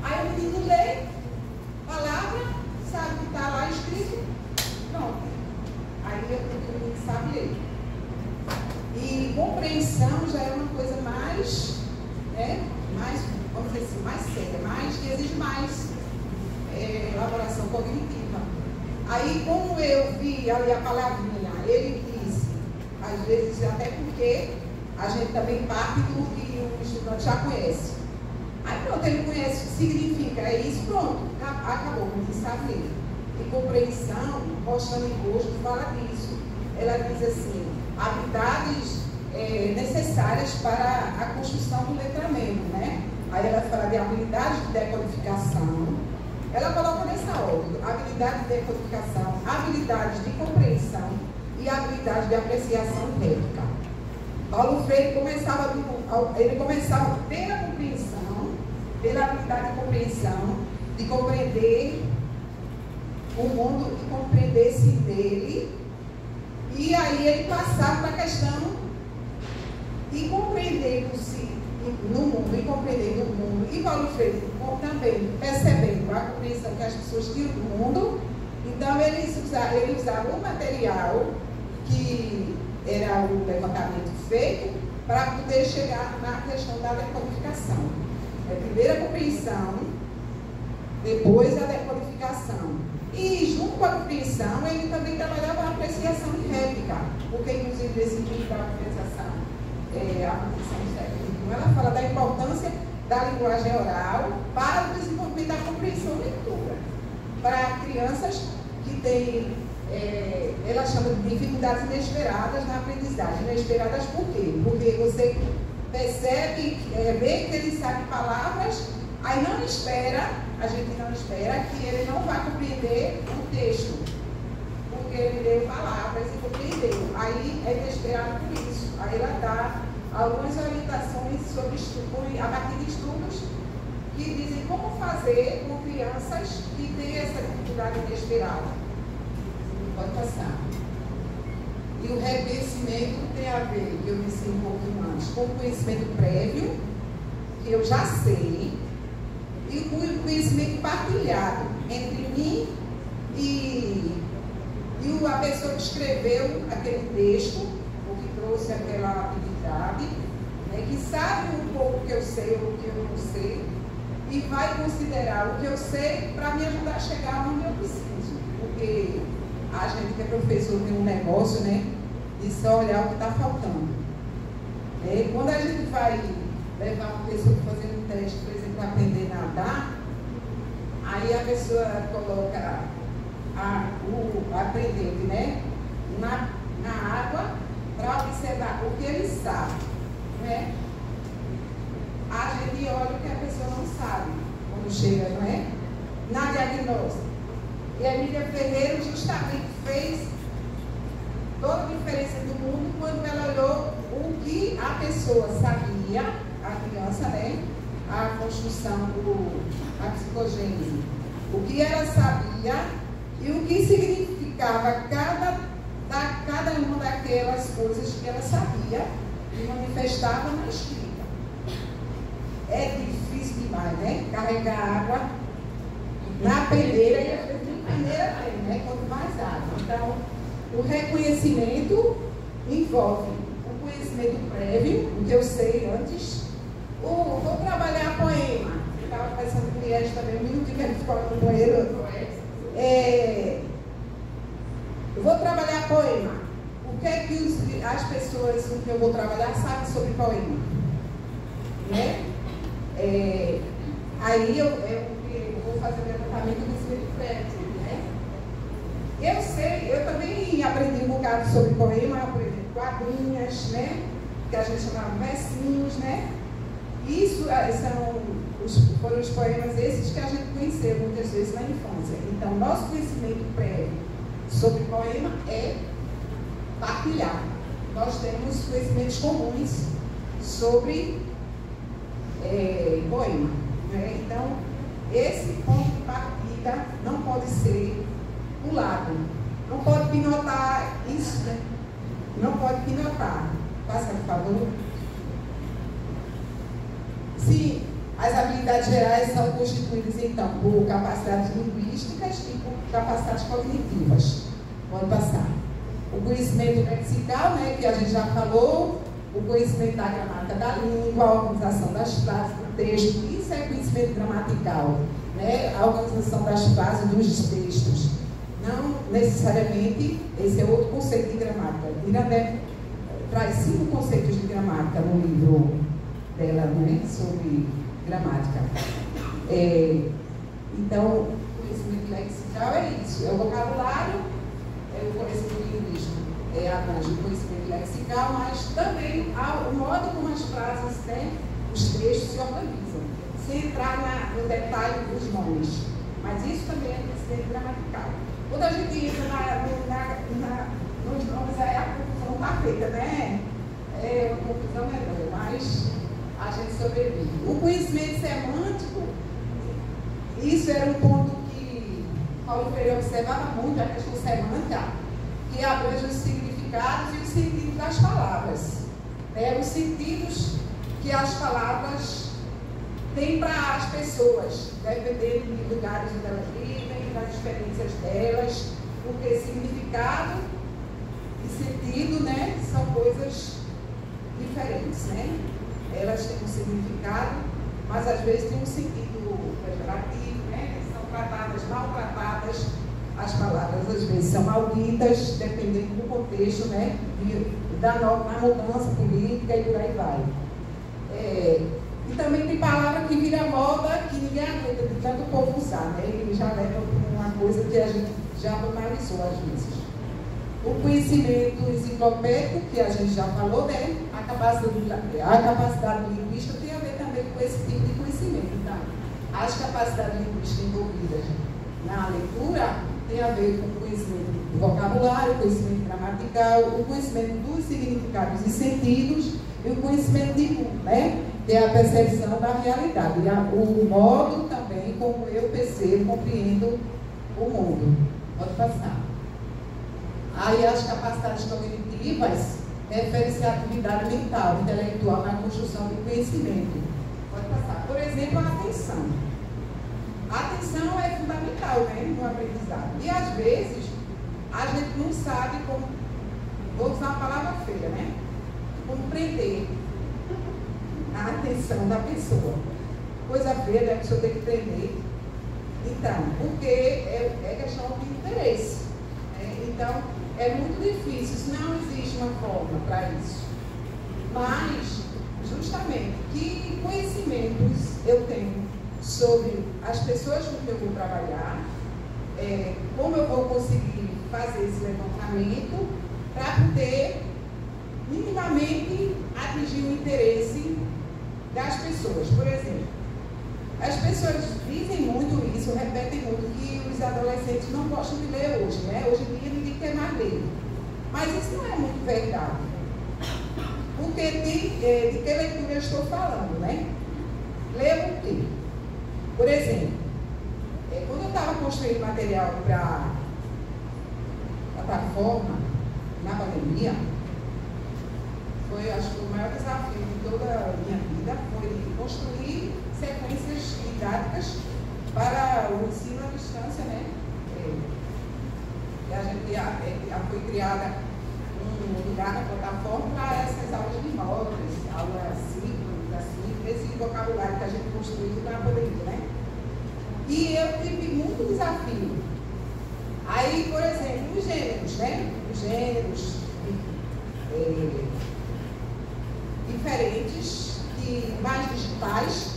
Aí o menino lê, palavra, sabe o que está lá escrito, pronto. Aí o menino sabe ler. E compreensão já é uma coisa mais, né, vamos dizer assim, mais séria, que exige mais elaboração cognitiva. Aí, como eu vi ali a palavrinha, ele disse, às vezes até porque a gente também parte do que o estudante já conhece. Aí pronto, ele conhece o que significa, é isso, pronto, acabou, não sabe ler. E compreensão, Roxana em Gosto fala disso. Ela diz assim, habilidades necessárias para a construção do letramento, né? Aí ela fala de habilidades de decodificação. Ela coloca nessa ordem, habilidade de decodificação, habilidades de compreensão e habilidade de apreciação técnica. Paulo Freire começava pela compreensão, pela habilidade de compreensão, de compreender o mundo e compreender-se dele, e aí ele passava para a questão de compreendendo-se no mundo, e compreendendo o mundo, e Paulo Freire também percebendo a compreensão que as pessoas tinham do mundo. Então ele usava o material que era o levantamento feito para poder chegar na questão da decodificação. É a primeira compreensão, depois a decodificação. E junto com a compreensão, ele também trabalhava a apreciação e réplica, porque inclusive nesse livro da apreciação, a compreensão do século XXI, ela fala da importância da linguagem oral para o desenvolvimento da compreensão e leitura. Para crianças que têm, ela chama de dificuldades inesperadas na aprendizagem. Inesperadas por quê? Porque você percebe, vê que ele sabe palavras, aí não espera, a gente não espera que ele não vai compreender o texto, porque ele leu palavras e compreendeu. Aí é inesperado por isso. Aí ela dá algumas orientações sobre estudo, a partir de estudos que dizem como fazer com crianças que têm essa dificuldade inesperada. Pode passar. E o reconhecimento tem a ver, que eu disse um pouquinho antes, com o conhecimento prévio, que eu já sei, e o conhecimento partilhado entre mim e a pessoa que escreveu aquele texto, ou que trouxe aquela atividade, né, que sabe um pouco o que eu sei ou o que eu não sei, e vai considerar o que eu sei para me ajudar a chegar onde eu preciso. Porque a gente que é professor tem um negócio, né, de só olhar o que está faltando. Quando a gente vai levar uma pessoa para fazer um teste, por exemplo, para aprender a nadar, aí a pessoa coloca o aprendente, né, na água para observar o que ele sabe, né? A gente olha o que a pessoa não sabe quando chega, não é? Na diagnóstica. E a Emília Ferreira justamente fez toda a diferença do mundo quando ela olhou o que a pessoa sabia, a criança, né? A construção a psicogênese. O que ela sabia e o que significava cada uma daquelas coisas que ela sabia e manifestava na escrita. É difícil demais, né? Carregar água na peneira, e às vezes nem peneira tem, né? Quanto mais água. Então, o reconhecimento envolve o conhecimento prévio, o que eu sei antes. Vou trabalhar poema. Eu estava pensando com Liege também, um minutinho que a gente ficou no banheiro. Eu vou trabalhar poema. O que é que as pessoas com que eu vou trabalhar sabem sobre poema? Né? Aí eu vou fazer o levantamento do conhecimento prévio, né? Eu sei, eu também aprendi um bocado sobre poema, por exemplo, quadrinhas, né? Que a gente chamava versinhos, né? Isso foram os poemas esses que a gente conheceu muitas vezes na infância. Então, nosso conhecimento prévio sobre poema é partilhar. Nós temos conhecimentos comuns sobre poema. Né? Então, esse ponto de partida não pode ser pulado. Não pode pinotar isso, né? Não pode pinotar. Passa, por favor. Sim, as habilidades gerais são constituídas, então, por capacidades linguísticas e por capacidades cognitivas. Pode passar. O conhecimento lexical, né, que a gente já falou, o conhecimento da gramática da língua, a organização das frases do texto, isso é conhecimento gramatical, né? A organização das frases dos textos. Não necessariamente, esse é outro conceito de gramática. Miranda traz 5 conceitos de gramática no livro dela, né, sobre gramática. Então, o conhecimento lexical é isso, é o vocabulário, é o conhecimento linguístico, abrange o conhecimento lexical, mas também o modo como as frases, né, os textos se organizam, sem entrar no detalhe dos nomes. Mas isso também é conhecimento gramatical. Quando a gente entra nos nomes, aí a confusão está feita, né? É uma confusão enorme, mas a gente sobrevive. O conhecimento semântico, isso era um ponto que Paulo Freire observava muito, a questão semântica, que abrange os significados e os sentidos das palavras. Os sentidos que as palavras têm para as pessoas, dependendo de lugares onde elas vivem, das experiências delas, porque significado e sentido, né, são coisas diferentes, né? Elas têm um significado, mas às vezes tem um sentido pejorativo, né? São tratadas, maltratadas, as palavras às vezes são malditas, dependendo do contexto, né? Na mudança política e por aí vai. E também tem palavra que vira moda, que ninguém aguenta de tanto povo usar, né? Ele já leva uma coisa que a gente já banalizou às vezes. O conhecimento enciclopédico, que a gente já falou, né? A capacidade linguística tem a ver também com esse tipo de conhecimento. Então, as capacidades linguísticas envolvidas na leitura tem a ver com o conhecimento do vocabulário, o conhecimento gramatical, o conhecimento dos significados e sentidos e o conhecimento de mundo, né? Tem a percepção da realidade, o modo também como eu percebo, compreendo o mundo. Pode passar. Aí as capacidades cognitivas referem-se à atividade mental, intelectual na construção do conhecimento. Pode passar. Por exemplo, a atenção. A atenção é fundamental, né, no aprendizado. E às vezes a gente não sabe como, vou usar a palavra feia, né? Compreender a atenção da pessoa. Coisa feia, né? A pessoa tem que prender. Então, porque é questão de interesse. Então, é muito difícil, não existe uma forma para isso. Mas, justamente, que conhecimentos eu tenho sobre as pessoas com que eu vou trabalhar, como eu vou conseguir fazer esse levantamento para poder, minimamente, atingir o interesse das pessoas. Por exemplo, as pessoas dizem muito isso, repetem muito, que os adolescentes não gostam de ler hoje, né? Hoje em dia ninguém quer mais ler. Mas isso não é muito verdade. Porque de que leitura eu estou falando, né? Ler o quê? Por exemplo, quando eu estava construindo material para a plataforma, na pandemia, acho que o maior desafio de toda a minha vida foi construir sequências didáticas para o ensino à distância, né? E a gente foi criada um lugar na plataforma para essas aulas de notas, aulas síncronas, assim, esse vocabulário que a gente construiu na pandemia, né? E eu tive muito desafio. Aí, por exemplo, os gêneros, né? Os gêneros diferentes, mais digitais.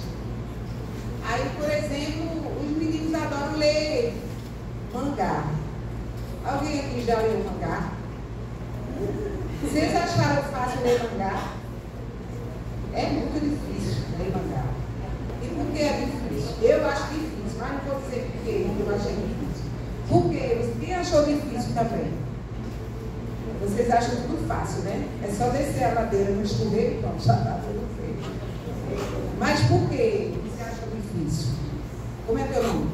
Aí, por exemplo, os meninos adoram ler mangá. Alguém aqui já leu mangá? Vocês acharam fácil ler mangá? É muito difícil ler mangá. E por que é difícil? Eu acho difícil, mas não vou dizer por que eu achei difícil. Porque quem achou difícil também? Vocês acham tudo fácil, né? É só descer a ladeira no escorrego e pronto, já está tudo feito. Mas por que você acha difícil? Como é teu nome?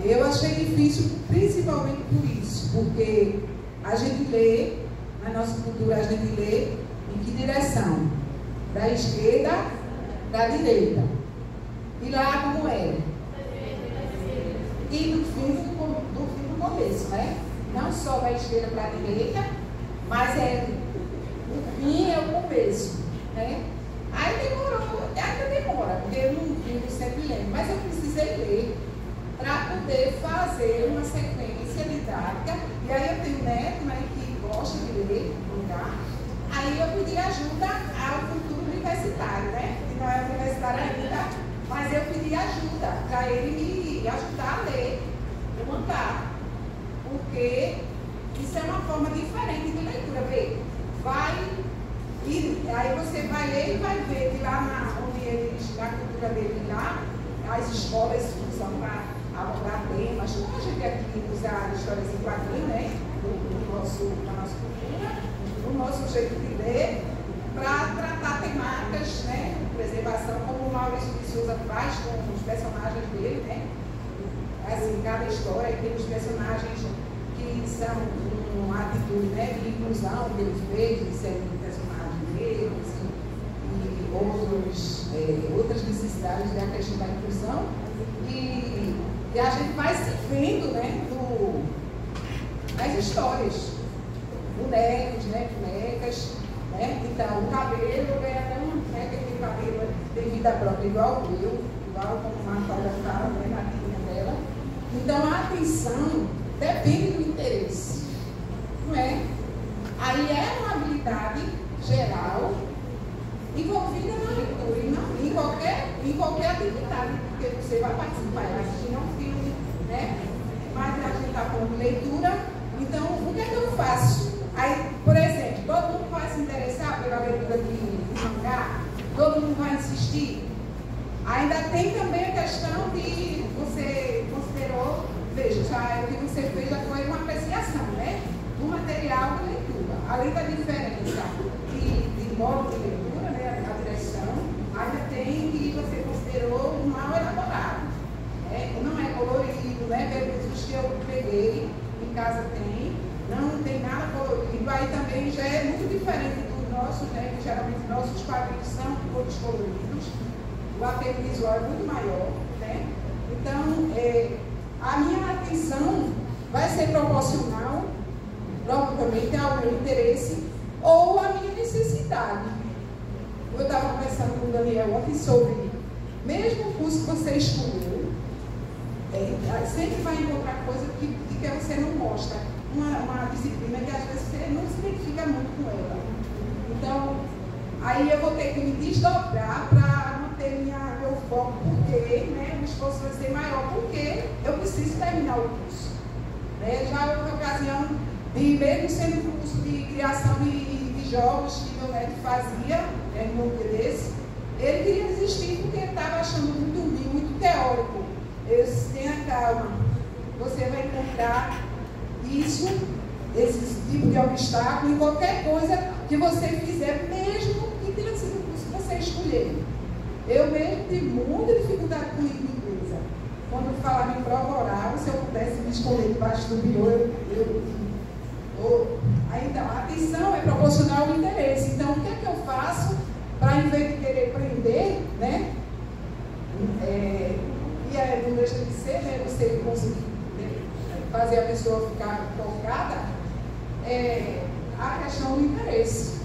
Eu achei difícil principalmente por isso, porque a gente lê, na nossa cultura a gente lê em que direção? Da esquerda para a direita. E lá como é? E do fim do começo, né? Não só da esquerda para a direita, mas o fim é o começo, né? Aí demorou, ainda demora, porque eu não vivo sempre lendo, mas eu precisei ler para poder fazer uma sequência didática. E aí eu tenho um neto, né, que gosta de ler, lugar. Aí eu pedi ajuda ao futuro universitário, né? Que não é universitário ainda, mas eu pedi ajuda para ele me ajudar a ler o mangá. Porque isso é uma forma diferente de leitura. Vê, aí você vai ler e vai ver que lá onde eles, na cultura dele lá, as escolas usam para abordar temas, como a gente aqui usa histórias em quadrinhos, né? na nossa cultura, no nosso jeito de ler, para tratar temáticas, né, preservação, como o Maurício de Souza faz com os personagens dele, né? Assim, cada história tem os personagens que são uma atitude, né, de inclusão que ele fez, de serem personagens negros e outras necessidades da questão da inclusão. E a gente vai se vendo, né, nas histórias. Bonecos, né, bonecas, né? Então, o cabelo, né, que tem cabelo tem vida própria igual eu, igual como a Mafalda fala, né, na linha dela. Então, a atenção depende do interesse, não é? Aí é uma habilidade geral envolvida na leitura, e não em qualquer atividade, porque você vai participar, vai assistir um filme, né? Mas a gente está falando de leitura, então o que é que eu faço? Aí, por exemplo, todo mundo vai se interessar pela leitura de mangá, todo mundo vai insistir. Ainda tem também a questão de você considerou, veja, o que você fez já foi uma apreciação, né? Do material de leitura. Além da diferença de modo de leitura, né? A direção, ainda tem que você considerou um mal elaborado. Não é colorido, né? Os que eu peguei, em casa não tem nada colorido. Aí também já é muito diferente do nosso, né? Que geralmente nossos quadrinhos são todos coloridos. O apelo visual é muito maior, né? Então, a minha atenção vai ser proporcional, provavelmente, ao meu interesse ou à minha necessidade. Eu estava conversando com o Daniel ontem sobre, mesmo o curso que você escolheu, sempre vai encontrar coisa que você não gosta. Uma disciplina que às vezes você não se identifica muito com ela. Então, aí eu vou ter que me desdobrar para manter meu foco, porque, né, o esforço vai ser maior, porque eu preciso terminar o curso. Já houve ocasião de, mesmo sendo um curso de criação de jogos que meu neto fazia, num dia desse, ele queria desistir porque ele estava achando muito teórico. Eu disse, tenha calma, você vai encontrar esse tipo de obstáculo em qualquer coisa que você fizer, mesmo que tenha sido o curso que você escolher. Eu mesmo tive muita dificuldade com língua inglesa. Quando falava em prova oral, se eu pudesse me esconder debaixo do biô, então, a atenção é proporcional ao interesse. Então, o que é que eu faço para, em vez de querer aprender, né? Não deixa de ser, né? Você conseguir, né, fazer a pessoa ficar tocada, a questão do interesse.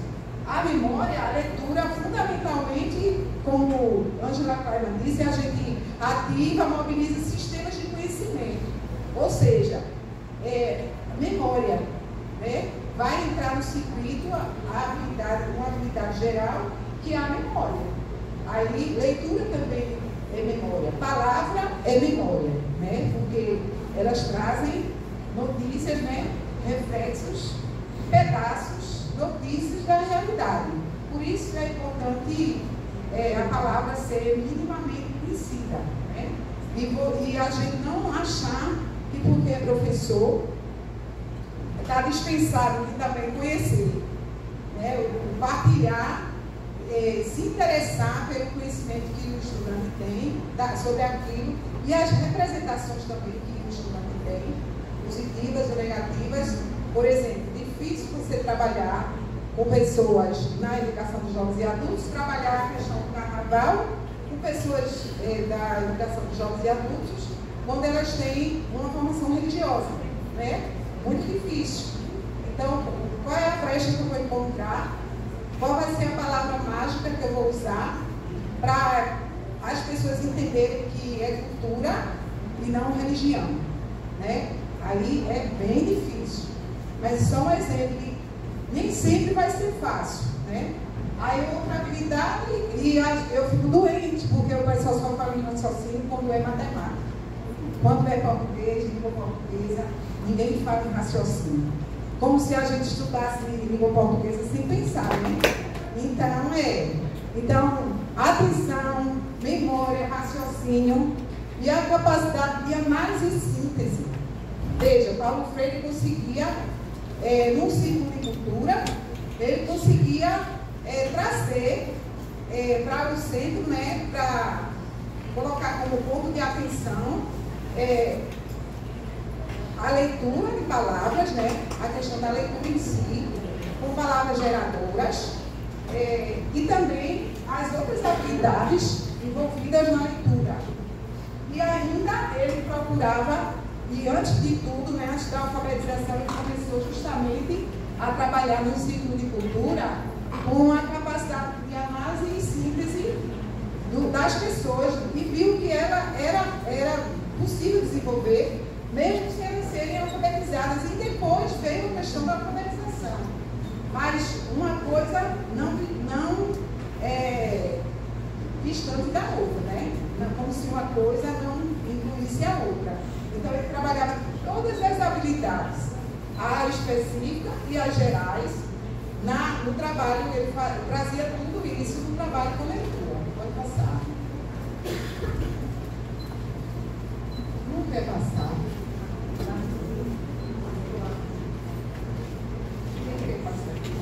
A memória, a leitura, fundamentalmente, como Angela Kleiman disse, a gente ativa, mobiliza sistemas de conhecimento. Ou seja, memória, né, vai entrar no circuito uma habilidade geral, que é a memória. Aí, leitura também é memória. Palavra é memória, né, porque elas trazem notícias, né, reflexos, pedaços, notícias da realidade. Por isso é importante a palavra ser minimamente conhecida, né? E a gente não achar que porque é professor está dispensado de também conhecer, né? Partilhar, se interessar pelo conhecimento que o estudante tem sobre aquilo e as representações também que o estudante tem, positivas ou negativas. Por exemplo, difícil você trabalhar com pessoas na educação de jovens e adultos, trabalhar a questão do carnaval com pessoas da educação de jovens e adultos, quando elas têm uma formação religiosa, né? Muito difícil. Então, qual é a brecha que eu vou encontrar? Qual vai ser a palavra mágica que eu vou usar para as pessoas entenderem que é cultura e não religião, né? Aí é bem difícil. Mas só um exemplo que nem sempre vai ser fácil, né? Aí outra habilidade, e eu fico doente, porque o pessoal só fala em raciocínio quando é matemática. Quando é português, língua portuguesa, ninguém fala em raciocínio. Como se a gente estudasse língua portuguesa sem pensar, né? Então, atenção, memória, raciocínio e a capacidade de análise e síntese. Veja, Paulo Freire conseguia num círculo de cultura, ele conseguia trazer para o centro, né, para colocar como ponto de atenção a leitura de palavras, né, a questão da leitura em si, com palavras geradoras, e também as outras habilidades envolvidas na leitura. E ainda ele procurava, e antes de tudo, né, antes da alfabetização, ele começou justamente a trabalhar no ciclo de cultura com a capacidade de análise e síntese das pessoas, e viu que era possível desenvolver, mesmo sem elas serem alfabetizadas. E depois veio a questão da alfabetização. Mas uma coisa não distante da outra, né? Como se uma coisa não incluísse a outra. Então ele trabalhava todas as habilidades, a específica e as gerais, no trabalho. Ele trazia tudo isso no trabalho com leitura. Pode passar. Não quer passar. Quem quer passar aqui?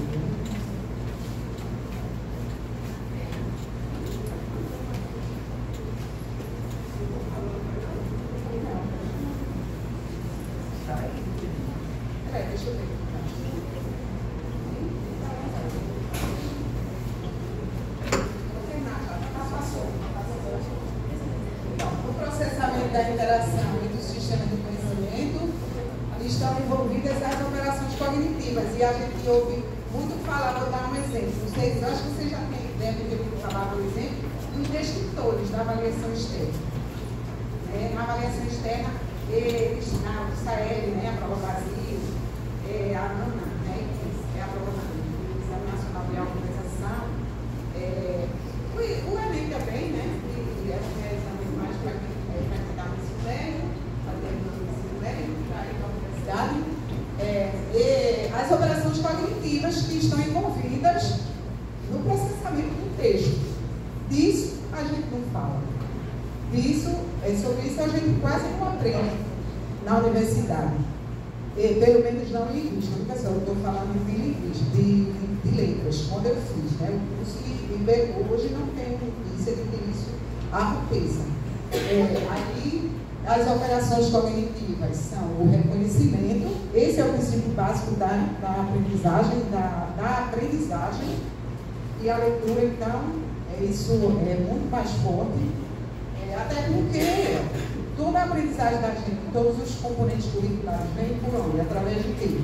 Deixa eu ver. Então, no processamento da interação e do sistema de conhecimento estão envolvidas as operações cognitivas. E a gente ouve muito falar, vou dar um exemplo. Vocês, acho que vocês já devem ter ouvido falar, por exemplo, dos descriptores da avaliação externa. Na avaliação externa, eles, na SAEB, né, a prova Brasil, a ANA, né, que é a prova do Exame Nacional de Alfabetização, o Enem também, né, que acho que é exame mais para quem está no ensino médio, para terminar no ensino médio, para ir para a universidade, as operações cognitivas que estão envolvidas no processamento do texto. Disso a gente não fala. Sobre isso a gente quase não aprende na universidade. Pelo menos não em linguística, eu estou falando de linguística, de letras, quando eu fiz, né? O curso de hoje não tem notícia de que isso aconteça. Aí as operações cognitivas são o reconhecimento, esse é o princípio básico da aprendizagem, da aprendizagem, e a leitura, então, isso é muito mais forte, até porque toda a aprendizagem da gente, todos os componentes curriculares, vêm por onde? Através de quê?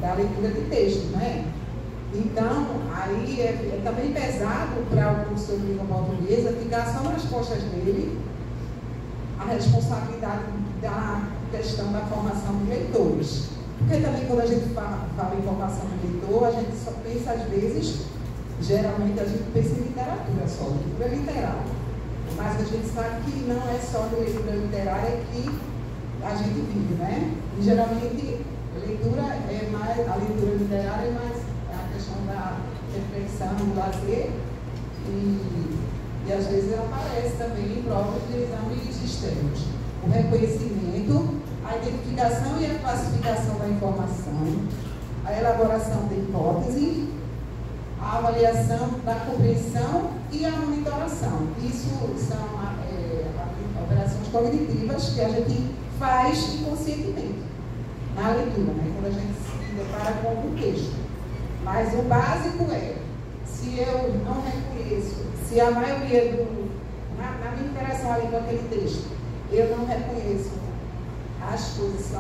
Da leitura de texto, não é? Então, aí é também pesado para o professor de língua portuguesa ficar só nas costas dele a responsabilidade da questão da formação de leitores. Porque também quando a gente fala em formação de leitor, a gente só pensa às vezes, geralmente a gente pensa em literatura só, leitura literária. Mas a gente sabe que não é só de leitura literária que a gente vive, né? E geralmente a leitura literária é mais a questão da reflexão, do lazer, e às vezes ela aparece também em provas de exames externos. O reconhecimento, a identificação e a classificação da informação, a elaboração de hipótese, a avaliação da compreensão e a monitoração. Isso são operações cognitivas que a gente faz inconscientemente na leitura, né? Quando a gente se depara com algum texto. Mas o básico é, se eu não reconheço, se a maioria na minha interação ali com aquele texto, eu não reconheço, as coisas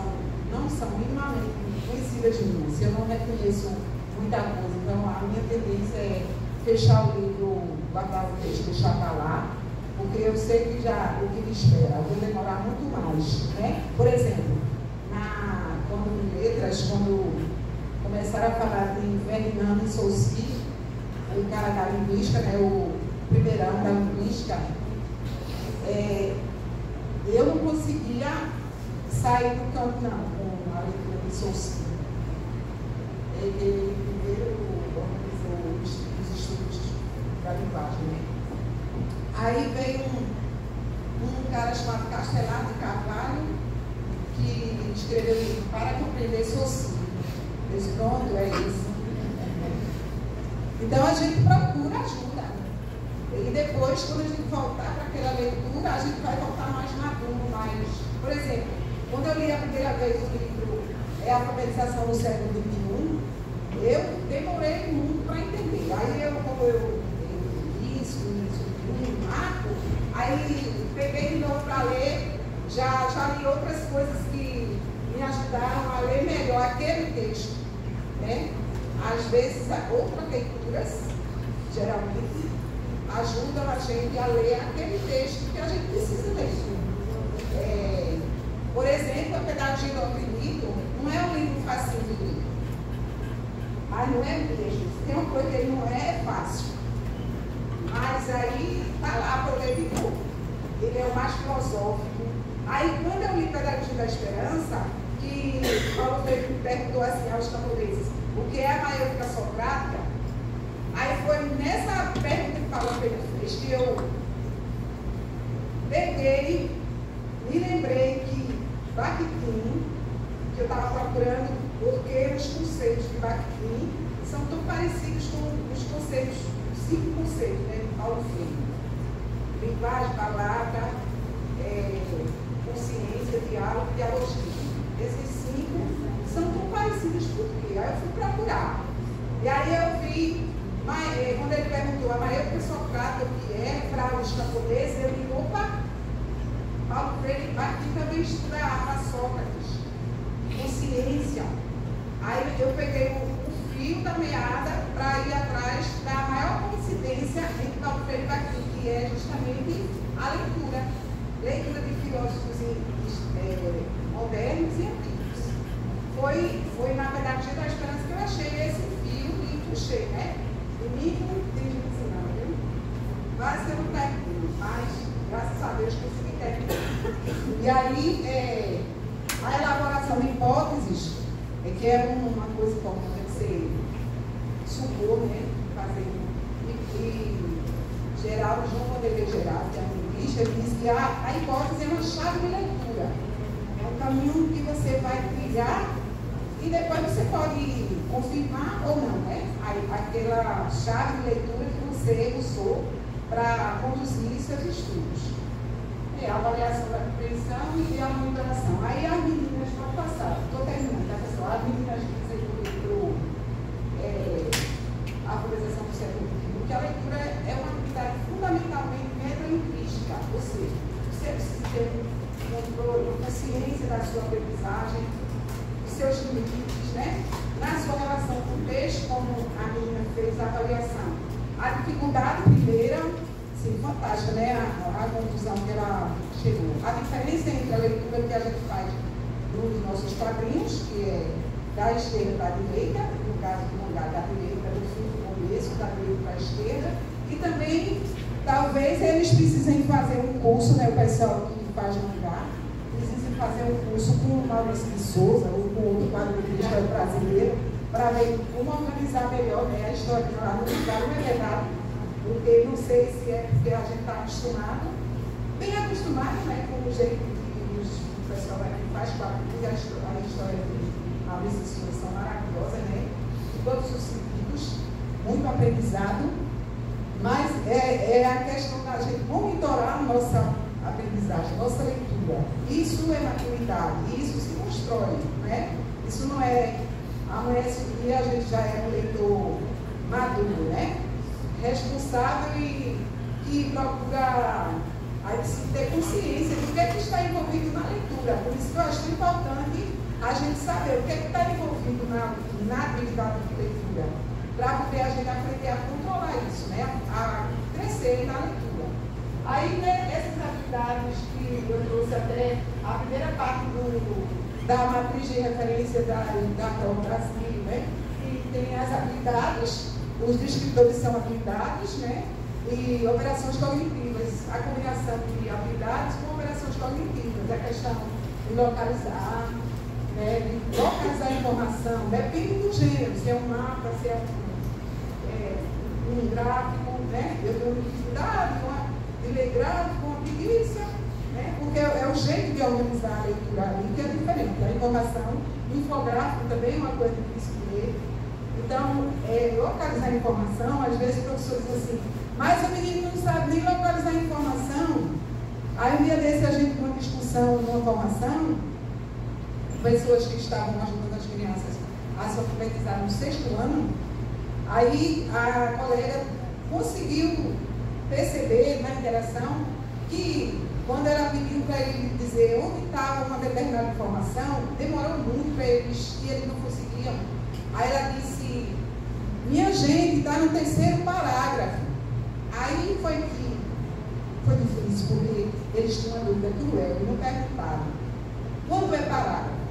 não são minimamente conhecidas de mim, se eu não reconheço muita coisa, então a minha tendência é fechar o livro, guardar o texto, deixar para lá, porque eu sei que já o que me espera, eu vou demorar muito mais, né? Por exemplo, quando em letras, quando começaram a falar de Ferdinand de Saussure, o cara da linguística, né, o primeirão da linguística, eu não conseguia sair do campo, não, com a leitura de Saussure. Ele primeiro organizou os estudos da linguagem, né? Aí veio um cara chamado Castelar de Carvalho, que escreveu o livro Para Compreender Saussure. Eu disse, pronto, é isso. Então a gente procura ajuda. E depois, quando a gente voltar para aquela leitura, a gente vai voltar mais maduro, mais... Por exemplo, quando eu li a primeira vez o livro A Alfabetização no Século XXI, eu demorei muito para entender. Aí como eu isso, marco, aí peguei de novo para ler, já li outras coisas que me ajudaram a ler melhor aquele texto, né? Às vezes, outras leituras, geralmente, ajudam a gente a ler aquele texto que a gente precisa ler. Por exemplo, a Pedagogia do Oprimido não é um livro fácil de ler. Mas não é mesmo. Tem uma coisa que ele não é fácil. Mas aí está lá para eu ler de novo. Ele é o mais filosófico. Aí quando eu li Pedagogia da Esperança, que Paulo Freire me perguntou assim aos camponeses, o que é a maiêutica socrática? Aí foi nessa pergunta que Paulo Freire fez que eu peguei, me lembrei que Bakhtin, que eu estava procurando, porque os conceitos de Bakhtin são tão parecidos com os conceitos, os 5 conceitos, né, de Paulo Freire. Linguagem, palavra, consciência, diálogo e dialogia. Esses 5 são tão parecidos por quê? Aí eu fui procurar. E aí eu vi, quando ele perguntou a maiêutica socrática o que é para os camponeses, eu vi, opa, Paulo Freire aqui também estuda a Sócrates, consciência. Aí eu peguei o fio da meada para ir atrás da maior coincidência entre Paulo Freire e aqui, que é justamente a leitura. Leitura de filósofos modernos e antigos. Foi na Pedagogia da Esperança que eu achei esse fio e puxei, né? Domingo tem gente ensinando, viu? Quase que eu não termino, mas graças a Deus consegui terminar. E aí, a elaboração de hipóteses, que é uma coisa importante que você supor, né? Fazer. E Geraldo, João Vanderlei Geraldo, que é um linguista, ele diz que a hipótese é uma chave de leitura. É um caminho que você vai trilhar e depois você pode confirmar ou não, né? Aquela chave de leitura que você usou para conduzir seus estudos. A avaliação da compreensão e a monitoração. Aí as meninas, pode passar, estou terminando, tá, pessoal? As meninas dizem do livro A Alfabetização do Século XXI, que a leitura é uma atividade fundamentalmente metalinguística, ou seja, você precisa ter um controle, uma consciência da sua aprendizagem, dos seus limites, né? Na sua relação com o texto, como a menina fez a avaliação. A dificuldade primeira, sim, fantástica, né? A conclusão que ela chegou. A diferença entre a leitura que a gente faz dos nossos quadrinhos, que é da esquerda para a direita, no caso do mangá da direita, do fim do começo, da direita para a esquerda, e também, talvez eles precisem fazer um curso, né? O pessoal que faz mangá, precisem fazer um curso com o Maurício de Souza, ou com outro quadrinista brasileiro, para ver como organizar melhor, né, a história do lado do lugar, não é verdade, porque não sei se é porque a gente está acostumado, bem acostumado, né, com o jeito que o pessoal aqui faz quadrinhos, a história de Maurício de Souza são maravilhosas, né, em todos os sentidos, muito aprendizado, mas é a questão da gente monitorar a nossa aprendizagem, nossa leitura. Isso é maturidade, isso se constrói, né? Isso não é amanhece o dia, a gente já é um leitor maduro, né? Responsável e que procura ter consciência do que está envolvido na leitura. Por isso que eu acho importante a gente saber o que está envolvido na atividade de leitura, para poder a gente aprender a controlar isso, né? A crescer na leitura. Aí, né, essas atividades que eu trouxe até a primeira parte da matriz de referência da Prova Brasil, né? E tem as habilidades, os descritores são habilidades, né? E operações cognitivas, a combinação de habilidades com operações cognitivas, a questão de localizar, né? De localizar a informação, depende do gênero, se é um mapa, se é um gráfico, né? Eu tenho dificuldade de ler gráfico, uma preguiça, né? Porque é o jeito de organizar a leitura ali que é diferente. A informação Infográfico também é uma coisa difícil de ler. Então, localizar a informação, às vezes o professor diz assim, mas o menino não sabe nem localizar a informação. Aí um dia desse a gente, numa discussão, numa formação, pessoas que estavam ajudando as crianças a se alfabetizar no 6º ano, aí a colega conseguiu perceber na interação que quando ela pediu para ele dizer onde estava uma determinada informação, demorou muito para eles e eles não conseguiam. Aí ela disse, minha gente, está no 3º parágrafo. Aí foi difícil, porque eles tinham uma dúvida cruel e não perguntaram. Quando é parágrafo?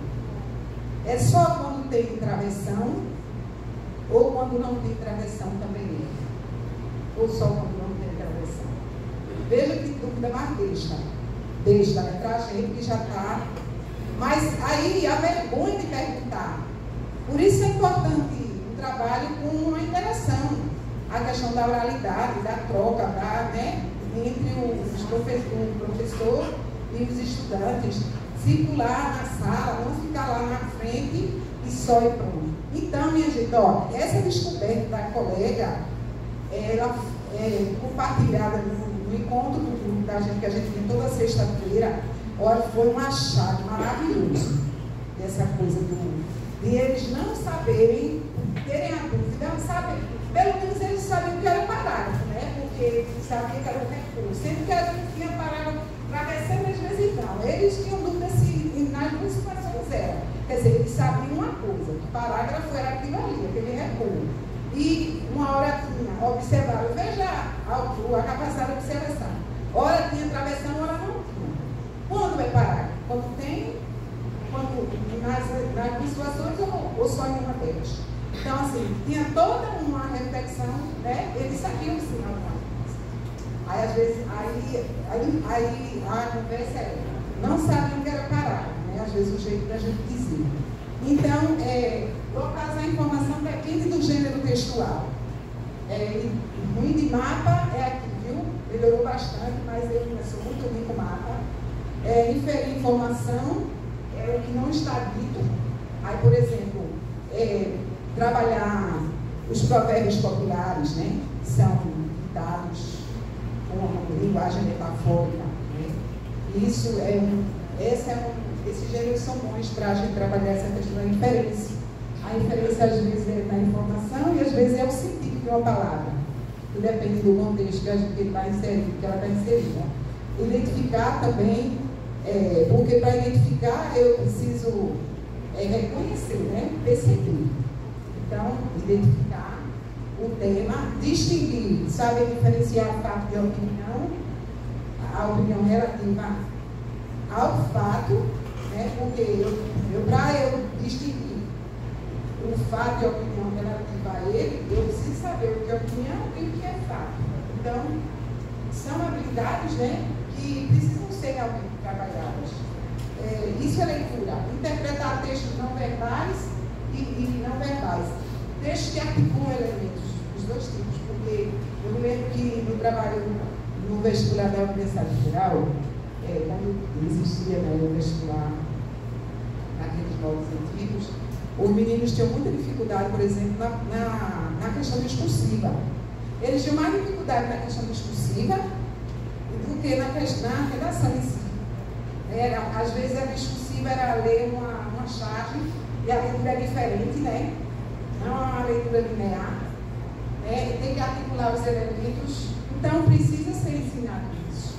É só quando tem travessão ou quando não tem travessão também é? Ou só quando não tem travessão? Veja que dúvida mais besta, né? Para a gente que já está. Mas aí a vergonha de perguntar. Por isso é importante o trabalho com a interação, a questão da oralidade, da troca, né, entre o professor e os estudantes, circular na sala, não ficar lá na frente e só e pronto. Então, minha gente, ó, essa descoberta da colega, ela é compartilhada no encontro do grupo da gente, que a gente tem toda sexta-feira, olha, foi um achado maravilhoso dessa coisa de eles não saberem, terem a dúvida, sabe? Pelo menos eles sabiam que era um parágrafo, né? Porque sabiam que era um recurso. Sempre que a gente tinha parágrafo travessando, às vezes não. Eles tinham dúvida se nas duas situações era. Quer dizer, eles sabiam uma coisa, que o parágrafo era aquilo ali, aquele recuo. E uma hora tinha observado, veja a capacidade de observação. Hora tinha travessão, hora não tinha. Quando é parágrafo? Quando tem, nas duas situações ou só em uma delas. Então, assim, tinha toda uma reflexão, né? Eles sabiam o sinal da coisa. Aí, às vezes, aí a conversa é, não sabiam que era parágrafo, né? Às vezes o jeito da gente dizer. Então, localizar a informação depende do gênero textual. Ruim de mapa é aqui, viu? Melhorou bastante, mas eu sou muito ruim com mapa. Inferir informação é o que não está dito. Aí, por exemplo, trabalhar os provérbios populares, né? Que são ditados com uma linguagem metafórica. Né? Isso esses gêneros são bons para a gente trabalhar essa questão da inferência. A inferência, às vezes, é na informação e, às vezes, é o sentido de uma palavra. Que depende do contexto que a gente está inserindo, que ela está inserida. Identificar também, porque para identificar eu preciso reconhecer, né? Perceber. Então, identificar o tema, distinguir, saber diferenciar o fato de opinião, a opinião relativa ao fato, né? Porque para eu distinguir o fato e a opinião relativa a ele, eu preciso saber o que é opinião e o que é fato. Então, são habilidades, né, que precisam ser realmente trabalhadas. Isso é leitura. Interpretar textos não verbais e não verbais. Textos que articulam elementos, os dois tipos, porque eu me lembro que no trabalho no vestibular da Universidade Federal, quando existia, né, o vestibular naqueles moldes antigos, os meninos tinham muita dificuldade, por exemplo, na questão discursiva. Eles tinham mais dificuldade na questão discursiva do que na redação em si. Às vezes a discursiva era ler uma charge e a leitura é diferente, né? Não é uma leitura linear. Tem que articular os elementos. Então precisa ser ensinado isso.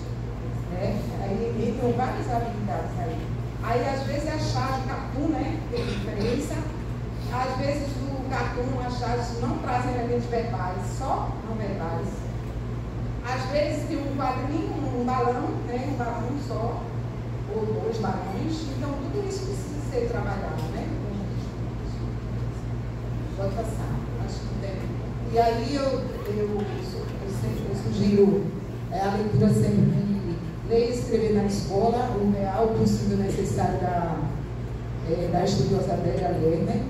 Aí entram várias habilidades aí. Aí às vezes a charge cartoon, né? Tem diferença. Às vezes o cartoon, as charges não trazem elementos verbais, só não verbais. Às vezes tem um quadrinho, um balão, né? Um balão só, ou dois balões. Então tudo isso precisa ser trabalhado, né? Pode passar, acho que tem. E aí eu sugiro a leitura sempre de ler e escrever na escola, o real possível necessário da estudiosa Adélia Lerner.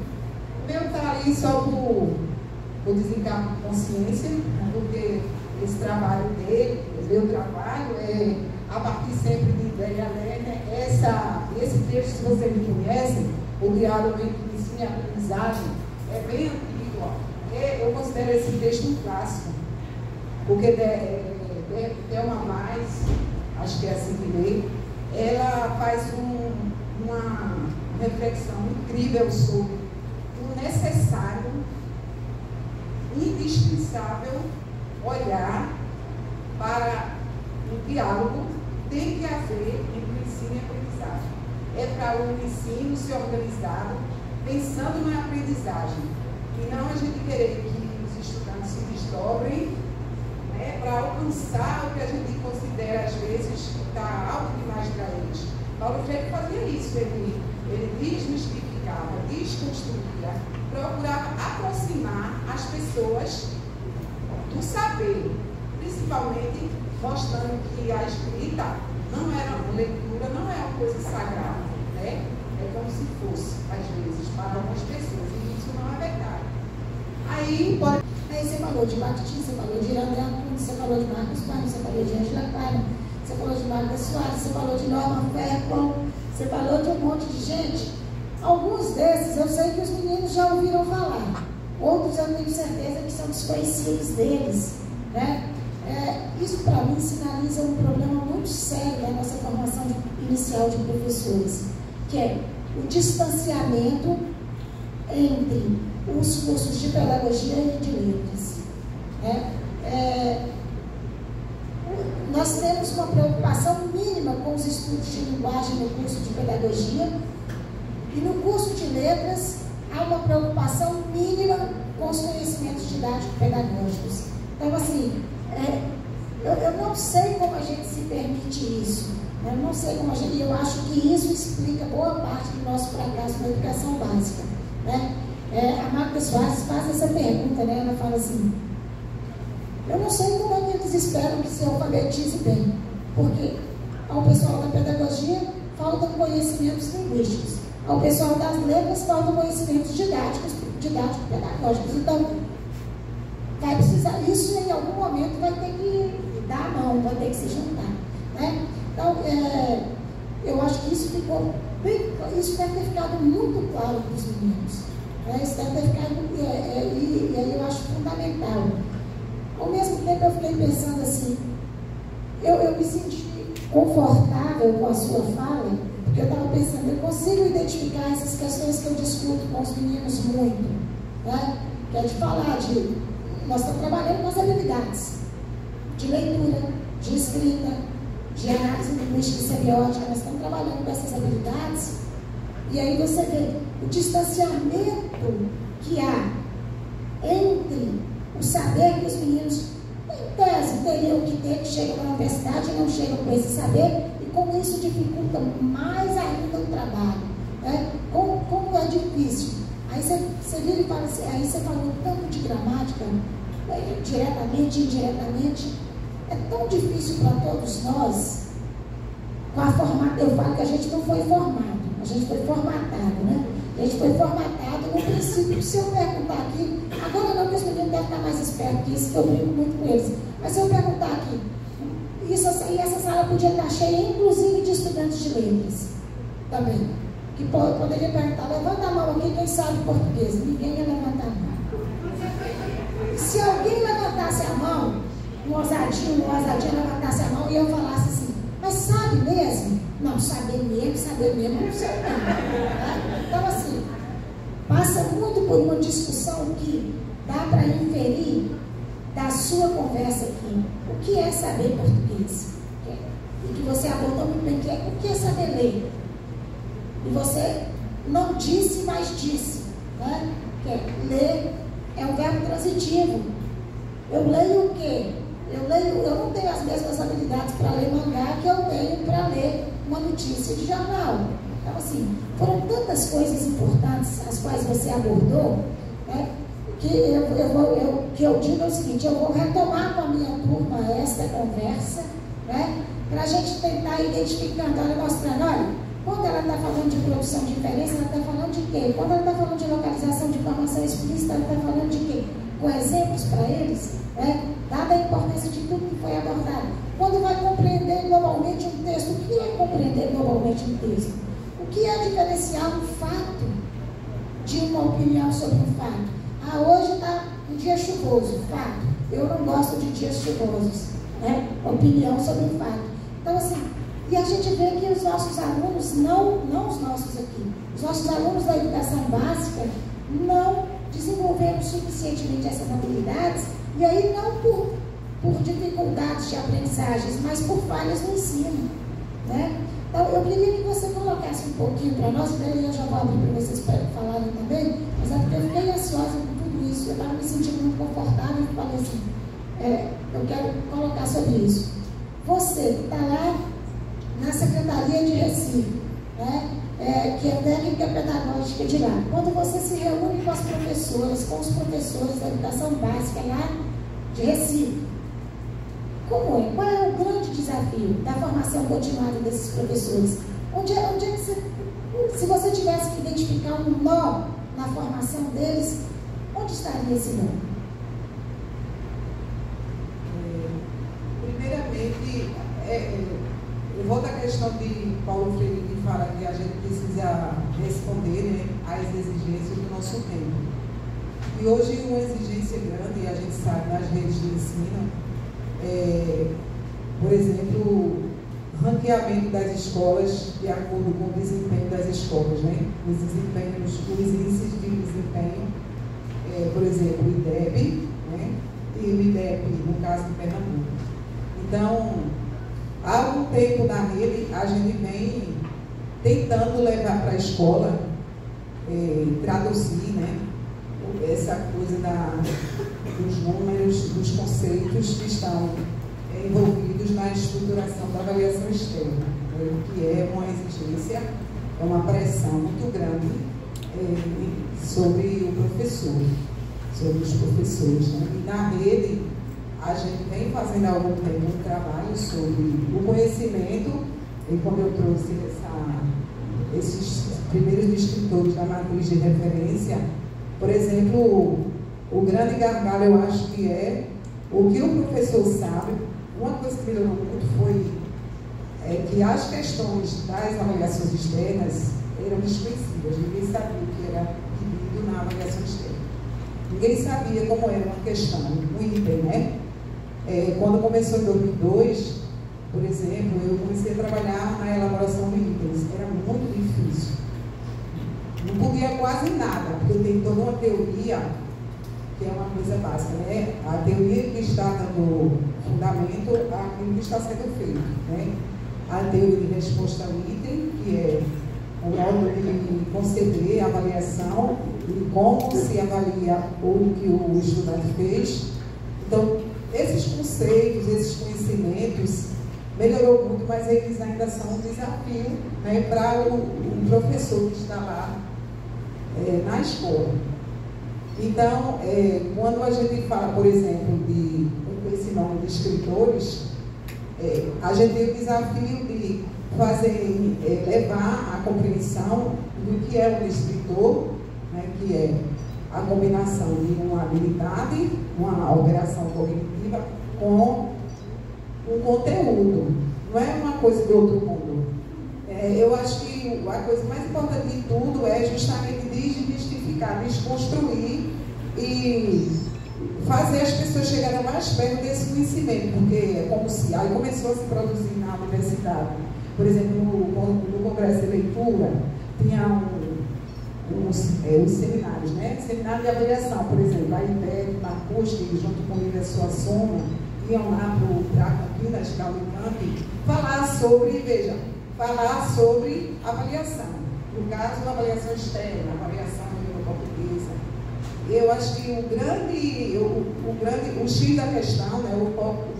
O meu está ali só por desencargo de consciência, porque esse trabalho dele, o meu trabalho a partir sempre de Adélia Lerner, esse texto, se vocês me conhecem, o diálogo entre ensino e aprendizagem, é bem antigo. Ó. Eu considero esse texto um clássico, porque Thelma Mais, acho que é assim que lê, ela faz uma reflexão incrível sobre o necessário, indispensável olhar para o diálogo tem que haver entre o ensino e a aprendizagem. É para o ensino ser organizado pensando na aprendizagem e não a gente querer que os estudantes se desdobrem, né, para alcançar o que a gente considera às vezes que está alto demais para eles. Paulo Freire fazia isso, ele desmistificava, desconstruía, procurava aproximar as pessoas do saber, principalmente mostrando que a escrita não era uma leitura, não é uma coisa sagrada, né? É como se fosse, às vezes, para algumas pessoas, e isso não é verdade. Aí você falou de Martins, você falou de Irandé Antunes, você falou de Marcos Pano, você falou de Angela Clara, você falou de Marta Soares, você falou de Norma Ferpon, você falou de um monte de gente. Alguns desses eu sei que os meninos já ouviram falar, outros eu tenho certeza que são desconhecidos deles, né? Isso para mim sinaliza um problema muito sério da nossa formação inicial de professores, que é o distanciamento entre os cursos de pedagogia e de letras. Nós temos uma preocupação mínima com os estudos de linguagem no curso de pedagogia, e no curso de letras há uma preocupação mínima com os conhecimentos didático-pedagógicos. Então, assim, eu não sei como a gente se permite isso. Eu não sei como a gente... Eu acho que isso explica boa parte do nosso fracasso na educação básica, né? A Marta Soares faz essa pergunta, né? Ela fala assim: eu não sei como é que eles esperam que se alfabetize bem, porque ao pessoal da pedagogia faltam conhecimentos linguísticos, ao pessoal das letras faltam conhecimentos didático-pedagógicos. Então, vai precisar, isso em algum momento vai ter que dar a mão, vai ter que se juntar, né? Então, eu acho que isso ficou bem, isso deve ter ficado muito claro para os meninos, né? Isso deve ter ficado, e aí eu acho fundamental. Ao mesmo tempo eu fiquei pensando assim, eu me senti confortável com a sua fala, porque eu estava pensando, eu consigo identificar essas questões que eu discuto com os meninos muito, né? Que é de falar de... Nós estamos trabalhando com as habilidades de leitura, de escrita, de análise linguística e semiótica. Nós estamos trabalhando com essas habilidades. E aí você vê o distanciamento que há entre o saber que os meninos, em tese, teriam que ter, que chegam na universidade e não chegam com esse saber, e como isso dificulta mais ainda o trabalho, né? Como é difícil. Aí você vira e fala assim, aí você falou tanto de gramática, diretamente e indiretamente, é tão difícil para todos nós, com a formata. Eu falo que a gente não foi formado, a gente foi formatado, né? A gente foi formatado no princípio. Se eu perguntar aqui, agora não, porque os meninos devem estar mais espertos que isso, que eu brinco muito com eles, mas se eu perguntar aqui, essa sala podia estar cheia, inclusive, de estudantes de letras também, que poderia perguntar, levanta a mão aqui, quem sabe português. Ninguém ia levantar a mão. Se alguém levantasse a mão, um ousadinho levantasse a mão e eu falasse assim, mas sabe mesmo? Não, saber mesmo, não sei não. Então, assim, passa muito por uma discussão que dá para inferir da sua conversa aqui o que é saber português. E que você abordou muito bem, o que é saber ler. E você não disse, mas disse, né? Ler é um verbo transitivo. Eu leio o quê? Eu não tenho as mesmas habilidades para ler mangá que eu tenho para ler uma notícia de jornal. Então, assim, foram tantas coisas importantes as quais você abordou, né, que eu digo o seguinte, eu vou retomar com a minha turma esta conversa, né, para a gente tentar identificando, mostrando, olha, quando ela está falando de produção de inferência, ela está falando de quê? Quando ela está falando de localização de informação explícita, ela está falando de quê? Com exemplos para eles, né? Dada a importância de tudo que foi abordado. Quando vai compreender globalmente um texto, o que é compreender globalmente um texto? O que é diferenciar um fato de uma opinião sobre um fato? Hoje está um dia chuvoso, fato. Eu não gosto de dias chuvosos, né? Opinião sobre um fato. Então, assim, e a gente vê que os nossos alunos, não os nossos aqui, os nossos alunos da educação básica não desenvolveram suficientemente essas habilidades, e aí não por dificuldades de aprendizagens, mas por falhas no ensino, né? Então, eu queria que você colocasse um pouquinho para nós, daí eu já vou abrir para vocês falarem também, mas é porque eu fiquei ansiosa com tudo isso, eu estava me sentindo muito confortável e falei assim, eu quero colocar sobre isso. Você que está lá na Secretaria de Recife, né, que é técnica pedagógica de lá, quando você se reúne com as professoras, com os professores da educação básica lá de Recife, como é? Qual é o grande desafio da formação continuada desses professores? Onde é que você, se você tivesse que identificar um nó na formação deles, onde estaria esse nó? Primeiramente, eu volto à questão de Paulo Freire, que fala que a gente precisa responder, né, às exigências do nosso tempo. E hoje uma exigência grande, e a gente sabe nas redes de ensino, por exemplo, ranqueamento das escolas de acordo com o desempenho das escolas, né? Os índices de desempenho, por exemplo, o IDEB, né? E o IDEP, no caso de Pernambuco. Então, há algum tempo na rede, a gente vem tentando levar para a escola, traduzir, né? Essa coisa dos números, dos conceitos que estão envolvidos na estruturação da avaliação externa, que é uma exigência, é uma pressão muito grande sobre o professor, sobre os professores, né? E na rede, a gente vem fazendo há algum tempo um trabalho sobre o conhecimento, e como eu trouxe esses primeiros descritores da matriz de referência, por exemplo, o grande gargalo, eu acho que é o que o professor sabe. Uma coisa que melhorou muito foi que as questões das avaliações externas eram desconhecidas. Ninguém sabia o que era pedido na avaliação externa. Ninguém sabia como era uma questão, um item, né? Quando começou em 2002, por exemplo, eu comecei a trabalhar na elaboração de itens. Era muito difícil. Não podia quase nada, porque tem toda uma teoria, que é uma coisa básica, né? A teoria que está dando fundamento àquilo que está sendo feito, né? A teoria de resposta ao item, que é o modo de conceber a avaliação e como se avalia o que o estudante fez. Então, esses conceitos, esses conhecimentos, melhorou muito, mas eles ainda são um desafio, né, para o professor que está lá na escola. Então, quando a gente fala, por exemplo, com esse nome de escritores, a gente tem o desafio de levar a compreensão do que é um escritor, né, que é a combinação de uma habilidade, uma operação cognitiva com um conteúdo. Não é uma coisa de outro mundo. Eu acho que a coisa mais importante de tudo é justamente desmistificar, desconstruir e fazer as pessoas chegarem mais perto desse conhecimento, porque é como se aí começou a se produzir na universidade. Por exemplo, no Congresso de Leitura, tinha os seminários, né? Seminário de avaliação, por exemplo, a IPEC, Marcos, junto com a sua Soma, iam lá para Campinas, da Unicamp, falar sobre avaliação. No caso, a avaliação externa, a avaliação de língua portuguesa. Eu acho que o X da questão, né, o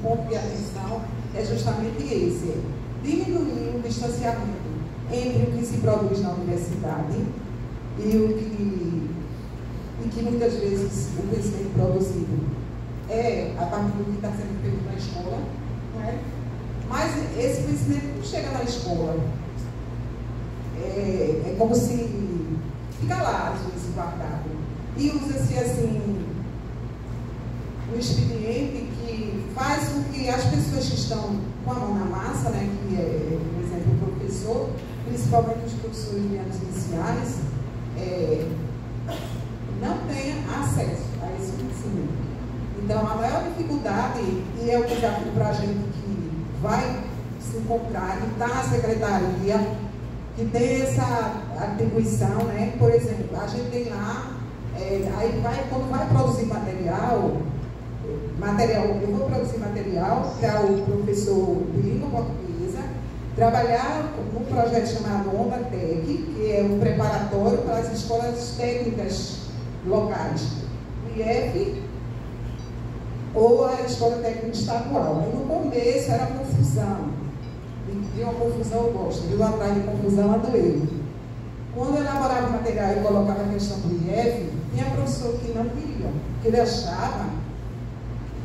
ponto de atenção é justamente esse: diminuir o distanciamento entre o que se produz na universidade e que muitas vezes o conhecimento produzido é a partir do que está sendo feito na escola, não é? Mas esse conhecimento não chega na escola. É como se fica lá, às vezes, guardado. E usa-se assim um expediente que faz com que as pessoas que estão com a mão na massa, né, que é, por exemplo, o professor professor, principalmente os professores de anos iniciais, não tenha acesso a esse conhecimento. Então, a maior dificuldade, e é o desafio para a gente que vai se encontrar e está na secretaria, que tem essa atribuição, né? Por exemplo, a gente tem lá, quando vai produzir material, eu vou produzir material para o professor de língua portuguesa, trabalhar num projeto chamado Onda Tec, que é um preparatório para as escolas técnicas locais, o IF ou a Escola Técnica Estadual. E no começo era confusão, de uma confusão eu gosto, de lá atrás de confusão ando eu. Quando eu elaborava o material e colocava a questão do IF, tinha professor que não queria, porque ele achava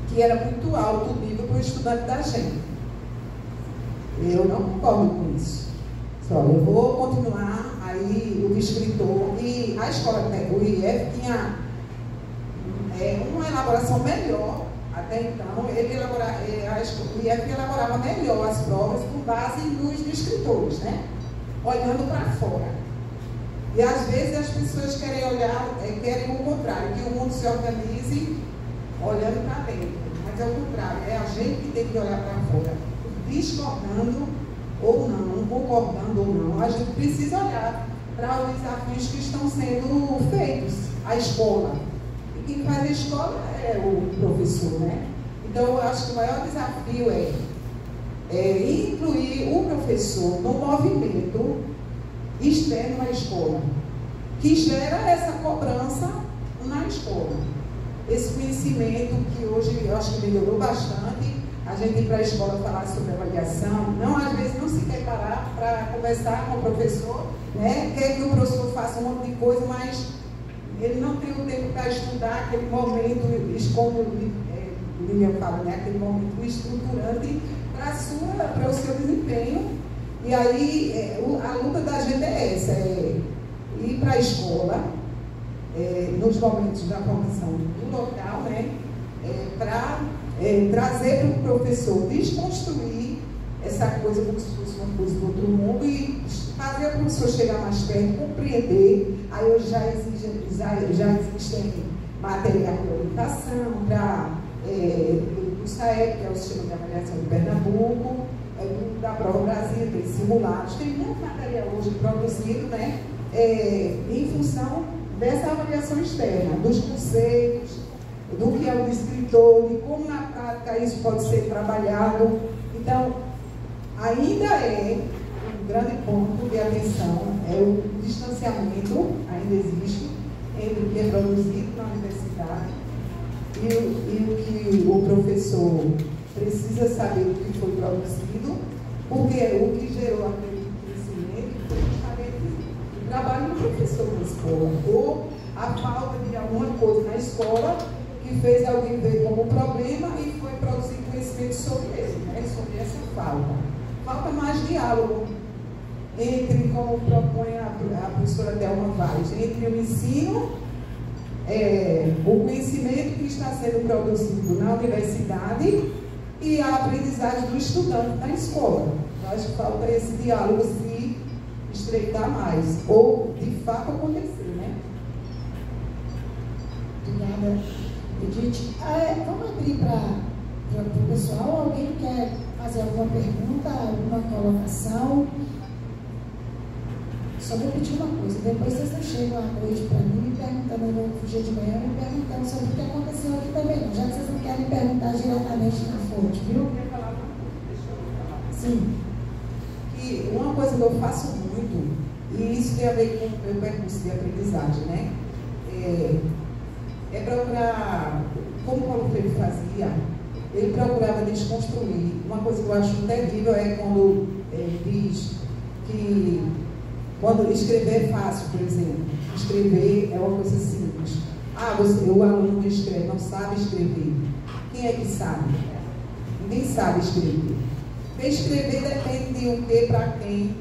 que era muito alto o nível para o estudante da gente. Eu não concordo com isso. Só, eu vou continuar aí o escritor, e a escola, o IF tinha uma elaboração melhor. Até então, o IF elaborava melhor as provas com base nos escritores, né? Olhando para fora. E às vezes as pessoas querem olhar, querem o contrário, que o mundo se organize olhando para dentro. Mas é o contrário, é a gente que tem que olhar para fora. Discordando ou não, concordando ou não, a gente precisa olhar para os desafios que estão sendo feitos, a escola. E quem faz a escola é o professor, né? Então, eu acho que o maior desafio é incluir o professor no movimento externo à escola, que gera essa cobrança na escola. Esse conhecimento que hoje eu acho que melhorou bastante, a gente ir para a escola falar sobre avaliação, às vezes não se quer parar para conversar com o professor, né? Quer que o professor faça um monte de coisa, mas ele não tem o tempo para estudar aquele momento, como Lilian fala, né? Aquele momento estruturante para o seu desempenho. E aí a luta da gente é essa, ir para a escola, nos momentos da formação do local, né? Para trazer para o professor desconstruir essa coisa como se fosse uma coisa do outro mundo e fazer o professor chegar mais perto, compreender. Aí hoje já existem material de orientação para o SAEP, que é o Sistema de Avaliação de Pernambuco, da Prova Brasil, tem simulados, tem muito material hoje produzido, né, em função dessa avaliação externa, dos conceitos, do que é o escritor, de como na prática isso pode ser trabalhado. Então, ainda é um grande ponto de atenção, o distanciamento, ainda existe, entre o que é produzido na universidade e o que o professor precisa saber do que foi produzido, porque o que gerou aquele crescimento foi justamente o trabalho do professor na escola, ou a falta de alguma coisa na escola que fez alguém ver como problema e foi produzir conhecimento sobre ele, né? Sobre essa falta. Falta mais diálogo entre, como propõe a professora Thelma Vaz, entre o ensino, o conhecimento que está sendo produzido na universidade e a aprendizagem do estudante na escola. Eu acho que falta esse diálogo se estreitar mais, ou de fato acontecer, né? Obrigada, Edith. Vamos abrir para o pessoal. Alguém quer fazer alguma pergunta, alguma colocação? Só vou pedir uma coisa, depois vocês não chegam à noite para mim me perguntando, eu vou fugir de manhã me perguntando sobre o que aconteceu aqui também, não, já que vocês não querem perguntar diretamente na fonte, viu? Sim. E uma coisa que eu faço muito, e isso tem a ver com o meu percurso de aprendizagem, né? É procurar, como o Paulo Freire fazia, ele procurava desconstruir. Uma coisa que eu acho terrível é quando diz que quando escrever é fácil, por exemplo. Escrever é uma coisa simples. O aluno que escreve não sabe escrever. Quem é que sabe? Ninguém sabe escrever. Porque escrever depende de o que, para quem,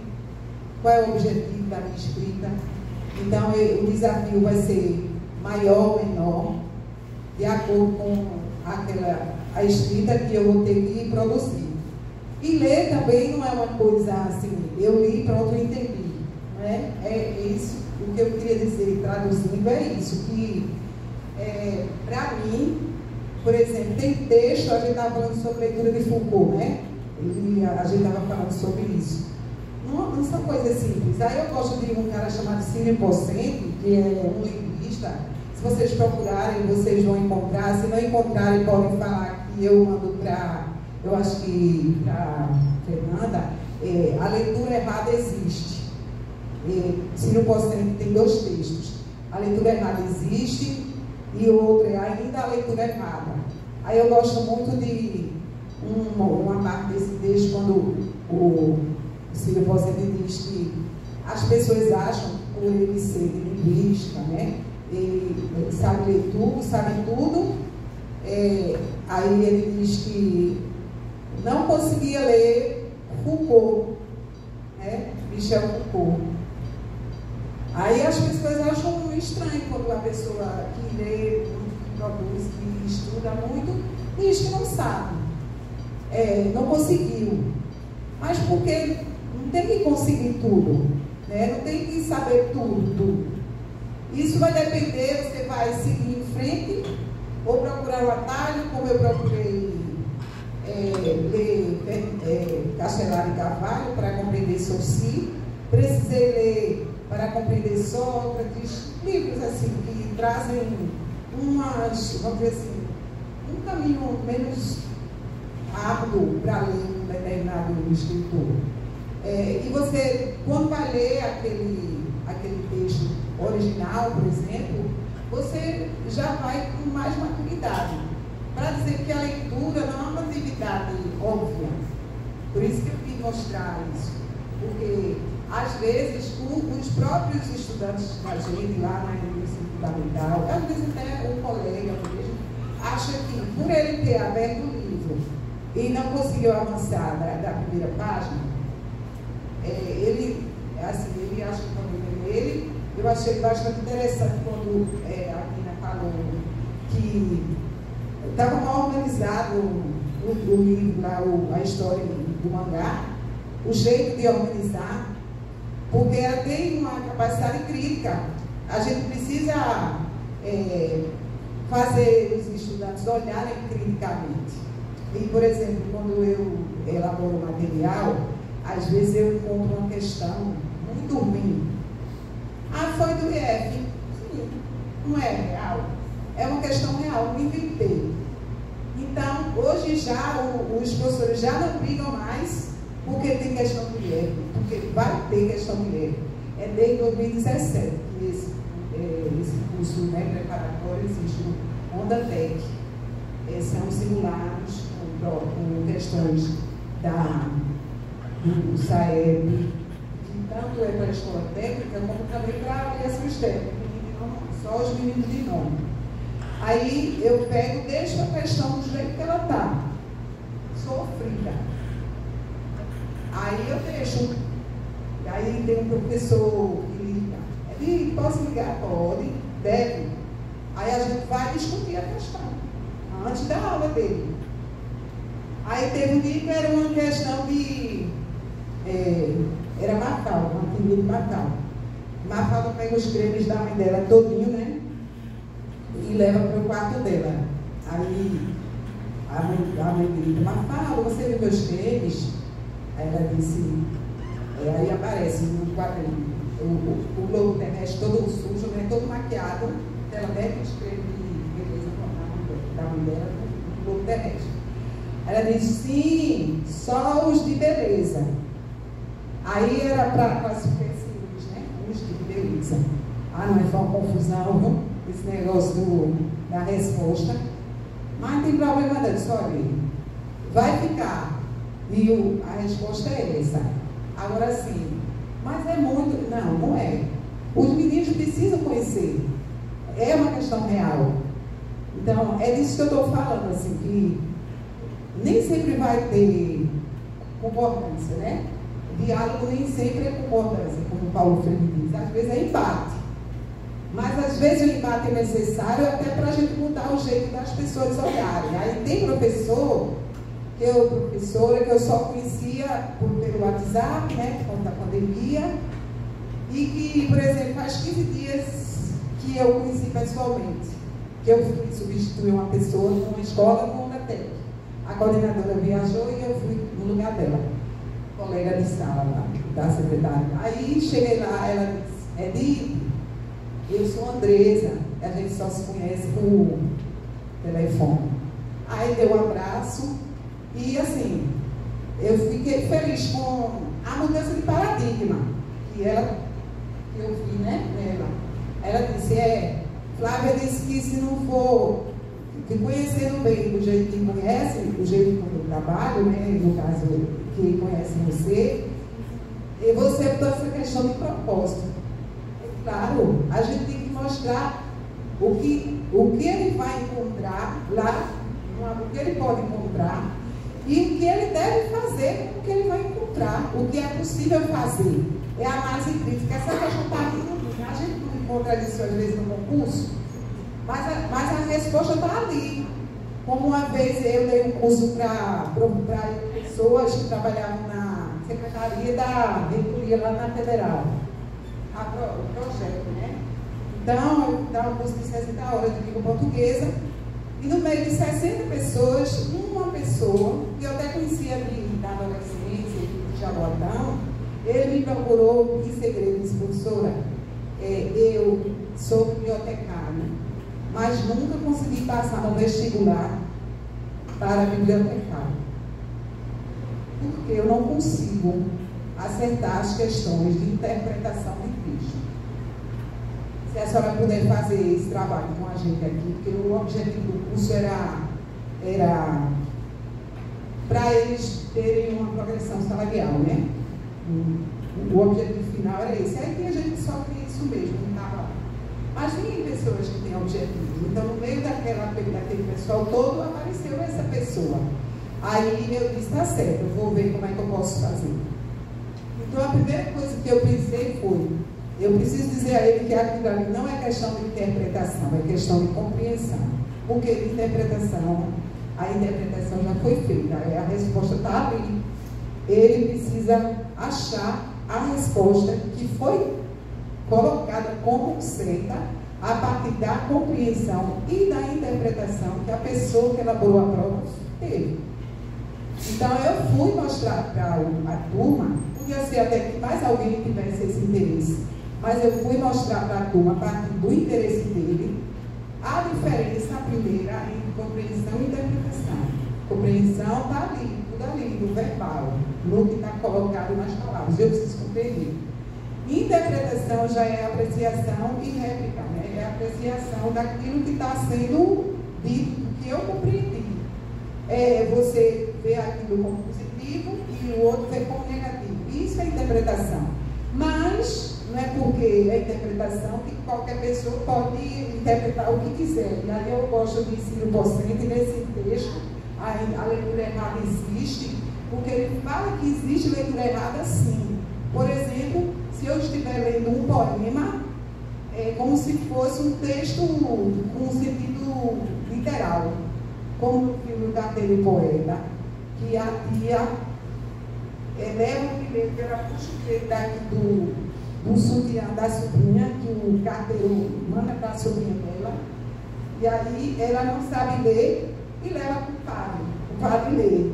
qual é o objetivo da minha escrita. Então, o desafio vai ser maior ou menor, de acordo com a escrita que eu vou ter que produzir. E ler também não é uma coisa assim, eu li, pronto, eu entendi. Não é? É isso, o que eu queria dizer, traduzindo, é isso, que para mim, por exemplo, tem texto, a gente estava falando sobre leitura de Foucault, né? E a gente estava falando sobre isso. Não são coisas simples. Aí eu gosto de um cara chamado Círio Pocente, que é um linguista. Se vocês procurarem, vocês vão encontrar. Se não encontrarem, podem falar que eu mando para, eu acho que para Fernanda, A Leitura Errada Existe. Círio Pocente tem 2 textos. A leitura errada existe e o outro é ainda a leitura errada. Aí eu gosto muito de uma parte desse texto, quando o Círio Pocente diz que as pessoas acham, por ele ser de linguística, né? Ele sabe ler tudo, sabe tudo. Aí ele diz que não conseguia ler Foucault, né? Michel Foucault. Aí as pessoas acham estranho quando a pessoa que lê, que produz, que estuda muito, diz que não sabe. Não conseguiu. Mas porque não tem que conseguir tudo, né? Não tem que saber tudo. Isso vai depender, você vai seguir em frente ou procurar um atalho, como eu procurei ler Castelar e Carvalho para compreender Saussure. Precisei ler para compreender Sócrates, livros assim que trazem vamos dizer assim, um caminho menos árduo para ler um determinado escritor. E você, quando vai ler aquele texto original, por exemplo, você já vai com mais maturidade. Para dizer que a leitura não é uma atividade óbvia. Por isso que eu vim mostrar isso. Porque, às vezes, os próprios estudantes da gente, lá na ensino fundamental, às vezes até o colega mesmo, acha que, por ele ter aberto o livro e não conseguiu avançar da primeira página, ele acha que o problema é dele. Eu achei bastante interessante quando a Nina falou que estava mal organizado o livro, lá, a história do mangá, o jeito de organizar, porque ela tem uma capacidade crítica. A gente precisa fazer os estudantes olharem criticamente. E, por exemplo, quando eu elaboro o material, às vezes eu encontro uma questão muito ruim. Foi do IF. Sim, não é real. É uma questão real, não inventei. Então, hoje já, os professores já não brigam mais porque tem questão do IF, porque vai ter questão do IF. É desde 2017 que esse curso, né, preparatório existe no OndaTech. São simulados com questões do SAEB, que tanto é para a escola técnica, como também para a avaliações técnicas, só os meninos de nome. Aí eu pego, deixo a questão do jeito que ela está, sofrida. Aí eu deixo. Aí tem um professor que liga. Ele, posso ligar? Pode, deve. Aí a gente vai discutir a questão, antes da aula dele. Aí teve um dia que era uma questão de... era Mafalda, uma filha de Mafalda. Mafalda pega os cremes da mãe dela todinho, né? E leva para o quarto dela. Aí a mãe grita: Mafalda, você viu meus cremes? Aí ela disse... aí aparece no quadrinho o globo terrestre todo sujo, né? Todo maquiado. Ela mete os cremes de beleza da mãe dela no globo terrestre. Ela disse: sim, só os de beleza. Aí era para classificar esses, né? Os de beleza. Não foi uma confusão esse negócio da resposta. Mas não tem problema não, disse: olha, vai ficar. E a resposta é essa. Agora sim, mas é muito... Não é. Os meninos precisam conhecer. É uma questão real. Então, é disso que eu estou falando, assim, que nem sempre vai ter concordância, né? Diálogo nem sempre é concordância, como o Paulo Freire diz. Às vezes é embate. Mas às vezes o embate é necessário até para a gente mudar o jeito das pessoas olharem. Aí tem professor que eu, professora, que eu só conhecia pelo WhatsApp, né, por conta da pandemia, e que, por exemplo, faz 15 dias que eu conheci pessoalmente, que eu fui substituir uma pessoa numa escola com uma técnica. A coordenadora viajou e eu fui no lugar dela, colega de sala lá, da secretária. Aí cheguei lá, ela disse, Edith, eu sou Andresa, a gente só se conhece por telefone. Aí deu um abraço e assim, eu fiquei feliz com a mudança de paradigma que eu vi, né, nela. Ela disse, Flávia disse que se não for que conhecendo bem do jeito que conhece, do jeito que eu trabalho, né, no caso que conhece você, e você botou essa questão de propósito. É claro, a gente tem que mostrar o que ele vai encontrar lá, o que ele pode encontrar e o que ele deve fazer com o que ele vai encontrar, o que é possível fazer. É a análise crítica. Essa questão está aqui no livro. A gente não encontra isso às vezes no concurso, mas a resposta está ali. Como uma vez eu dei um curso para pessoas que trabalhavam na Secretaria da Reitoria lá na Federal. O projeto, né? Então, eu dava um curso de 60 horas de língua portuguesa, e no meio de 60 pessoas, uma pessoa, que eu até conhecia da adolescência, de Jaboatão, ele me procurou em segredo, disse, professora, eu sou bibliotecária, mas nunca consegui passar no vestibular para bibliotecário, porque eu não consigo acertar as questões de interpretação de texto. Se a senhora puder fazer esse trabalho com a gente aqui, porque o objetivo do curso era para eles terem uma progressão salarial, né? O objetivo final era esse. Aí tem gente que só tem isso mesmo, não estava lá. Mas tem pessoas que têm objetivos. Então, no meio daquele pessoal todo, apareceu essa pessoa. Aí eu disse, tá certo, eu vou ver como é que eu posso fazer. Então, a primeira coisa que eu pensei foi, eu preciso dizer a ele que aquilo ali não é questão de interpretação, é questão de compreensão. Porque de interpretação, a interpretação já foi feita, a resposta está ali. Ele precisa achar a resposta que foi colocada como certa a partir da compreensão e da interpretação que a pessoa que elaborou a prova teve. Então, eu fui mostrar para a turma, podia ser até que mais alguém tivesse esse interesse, mas eu fui mostrar para a turma, a partir do interesse dele, a diferença, a primeira, entre compreensão e interpretação. Compreensão está ali, tudo ali, no verbal, no que está colocado nas palavras. Eu preciso compreender. Interpretação já é apreciação e réplica, né? É a apreciação daquilo que está sendo dito, que eu compreendi. Você vê aquilo como positivo e o outro vê como negativo. Isso é interpretação. Mas não é porque é interpretação que qualquer pessoa pode interpretar o que quiser. E aí eu gosto de ensino docente nesse texto. A leitura errada existe, porque ele fala que existe leitura errada sim. Por exemplo, se eu estiver lendo um poema, é como se fosse um texto com sentido literal, como no filme Carteiro e Poeta, que a tia leva o primeiro que ela puxa o dedo daqui do sutiã da sobrinha, que o carteiro manda para a sobrinha dela, e aí ela não sabe ler e leva para o padre lê.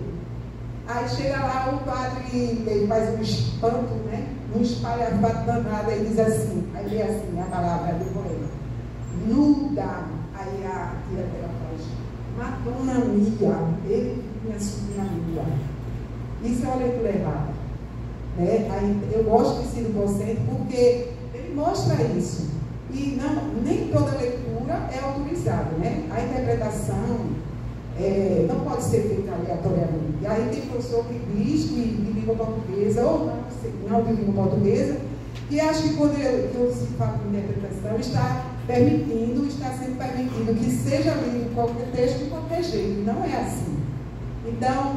Aí chega lá, o padre ele faz um espanto, né? Um espalhafato danado, e diz assim, aí lê assim a palavra do poema. Nuda, aí a tia dela faz, Madonna mia, ele minha sobrinha mia. Isso é uma leitura errada. Né? Aí, eu gosto de ensino docente porque ele mostra isso. E nem toda leitura é autorizada, né? A interpretação não pode ser feita aleatoriamente. E aí tem professor que diz que de língua portuguesa, ou não de língua portuguesa, que acha que quando eu se fala de interpretação, está sendo permitido que seja lido qualquer texto de qualquer jeito. Não é assim. Então,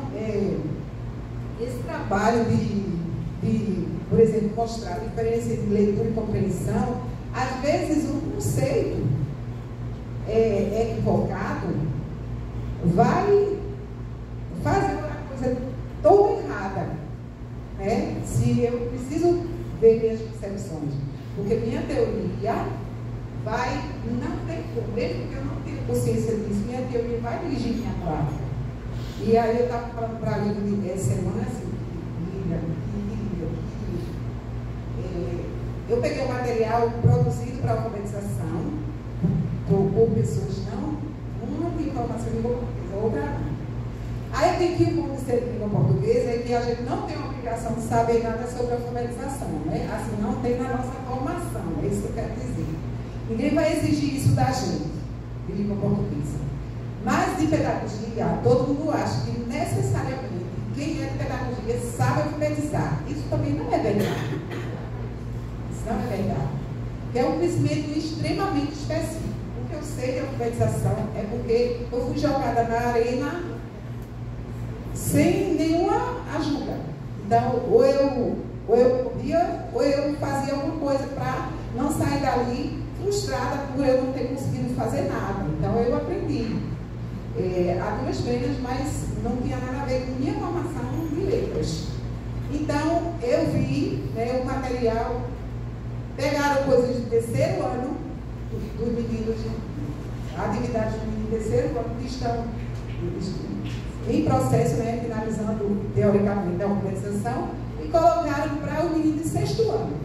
esse trabalho de, por exemplo, mostrar a diferença entre leitura e compreensão, às vezes um conceito equivocado vai fazer ver minhas percepções. Porque minha teoria não tem como, mesmo que eu não tenha consciência disso, minha teoria vai dirigir minha prática. E aí eu estava falando para a Lívia essa semana assim, eu peguei o material produzido para alfabetização por pessoas não, uma tem informação em língua portuguesa, outra não. Aí eu tenho que ir com o ser de língua portuguesa é que a gente não tem a obrigação de saber nada sobre a alfabetização, né? Assim, não tem na nossa formação, é isso que eu quero dizer. Ninguém vai exigir isso da gente, de língua portuguesa. Mas de pedagogia, todo mundo acha que necessariamente quem é de pedagogia sabe alfabetizar. Isso também não é verdade. Isso não é verdade. Que é um conhecimento extremamente específico. O que eu sei de alfabetização é porque eu fui jogada na arena sem nenhuma ajuda. Então, ou eu corria, ou eu fazia alguma coisa para não sair dali frustrada por eu não ter conseguido fazer nada. Então, eu aprendi a duras penas, mas não tinha nada a ver com minha formação de letras. Então, eu vi, né, o material, pegaram coisas de terceiro ano, dos meninos, atividades dos meninos de terceiro ano, que estão em processo, né, finalizando teoricamente a alfabetização, e colocaram para o menino de sexto ano.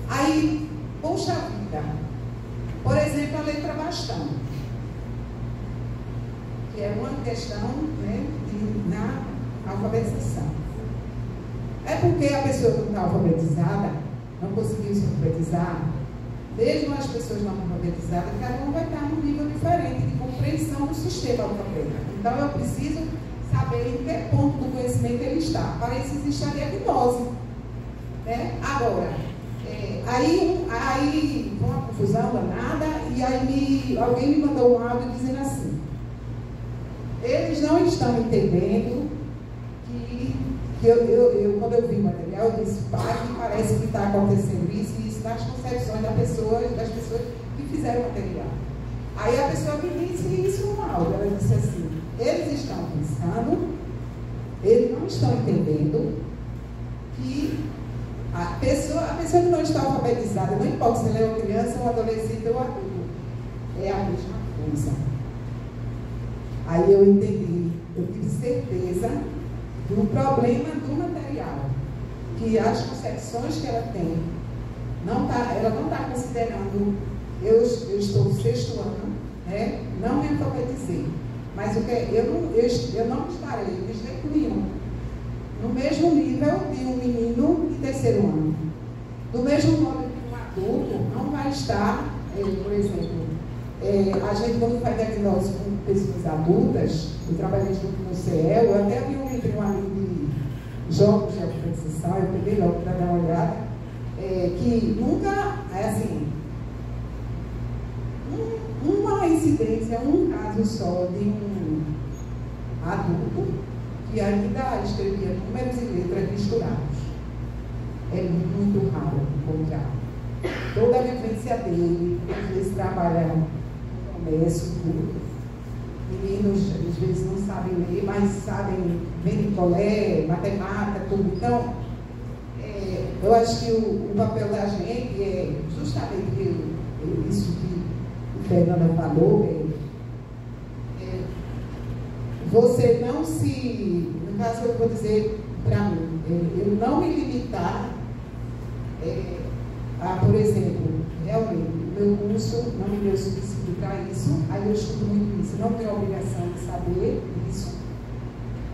Aí, poxa vida, por exemplo, a letra bastão, que é uma questão, né, na alfabetização. É porque a pessoa que não está alfabetizada, não conseguiu se alfabetizar, mesmo as pessoas não alfabetizadas, cada um vai estar num nível diferente de compreensão do sistema alfabético. Então, eu preciso saber em que ponto do conhecimento ele está. Para isso existe a diagnose. Né? Agora, aí foi uma confusão danada, e aí alguém me mandou um áudio dizendo assim: eles não estão entendendo que quando eu vi o material, eu disse, pai, me parece que está acontecendo isso e isso nas concepções das pessoas que fizeram o material. Aí a pessoa me disse isso no áudio, ela disse assim: eles estão pensando, eles não estão entendendo que a pessoa que não está alfabetizada, não importa se ele é uma criança, um adolescente ou adulto, é a mesma coisa. Aí eu entendi, eu tive certeza do problema do material, que as concepções que ela tem, ela não está considerando, eu estou no sexto ano, né, não me alfabetizei, mas eu não estarei de jeito nenhum no mesmo nível de um menino de terceiro ano. Do mesmo modo que um adulto não vai estar, por exemplo, a gente quando faz diagnóstico com pessoas adultas, eu trabalhei junto no CEL, eu até vi um livro ali de jogos de alfabetização, eu peguei logo para dar uma olhada, que nunca, uma incidência, um caso só de um adulto que ainda escrevia números e letras misturados. É muito raro encontrar. Toda a vivência dele, às vezes trabalha no comércio, tudo. Meninos, às vezes, não sabem ler, mas sabem ver colé, matemática, tudo. Então, eu acho que o papel da gente é justamente isso que a Fernanda falou, você não se, no caso eu vou dizer para mim, eu não me limitar a, por exemplo, realmente, o meu curso não me deu suficiente para isso, aí eu estudo muito isso, não tenho a obrigação de saber isso.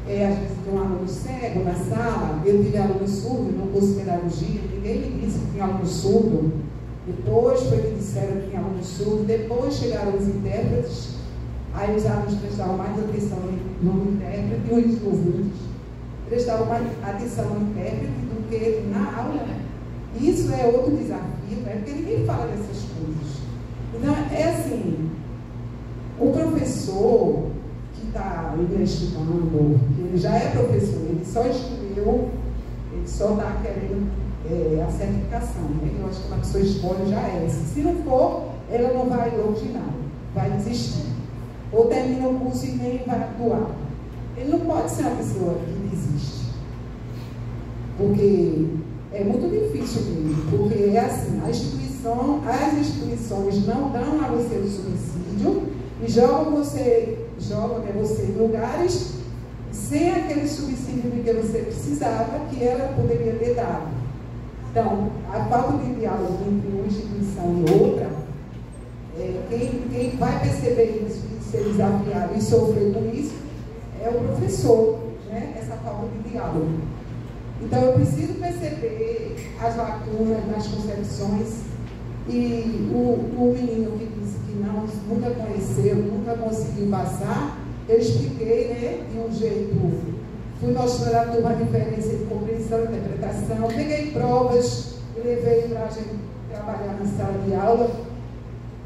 Às vezes tem um aluno cego na sala, eu tive aluno surdo no curso de pedagogia, ninguém me disse que tinha aluno surdo, depois foi que disseram que tinha aluno surdo, depois chegaram os intérpretes, aí os alunos prestavam mais atenção no intérprete e os ouvintes prestavam mais atenção no intérprete do que na aula. Isso é outro desafio, né? Porque ninguém fala dessas coisas. Então, é assim, o professor que está estudando, que ele já é professor, ele só escolheu, ele só está querendo a certificação, né? Eu acho que uma pessoa escolhe já é essa. Se não for, ela não vai longe não, vai desistir. Ou termina o curso e nem vai atuar. Ele não pode ser uma pessoa que desiste. Porque É muito difícil mesmo, porque é assim, as instituições não dão a você o subsídio e jogam você em lugares sem aquele subsídio que você precisava, que ela poderia ter dado. Então, a falta de diálogo entre uma instituição e outra, quem vai perceber isso, ser desafiado e sofrer com isso, é o professor, né? Essa falta de diálogo. Então, eu preciso perceber as lacunas nas concepções. E o menino que disse que nunca conheceu, nunca conseguiu passar, eu expliquei, né, de um jeito, fui mostrando a turma a diferença de compreensão e interpretação, peguei provas e levei para a gente trabalhar na sala de aula.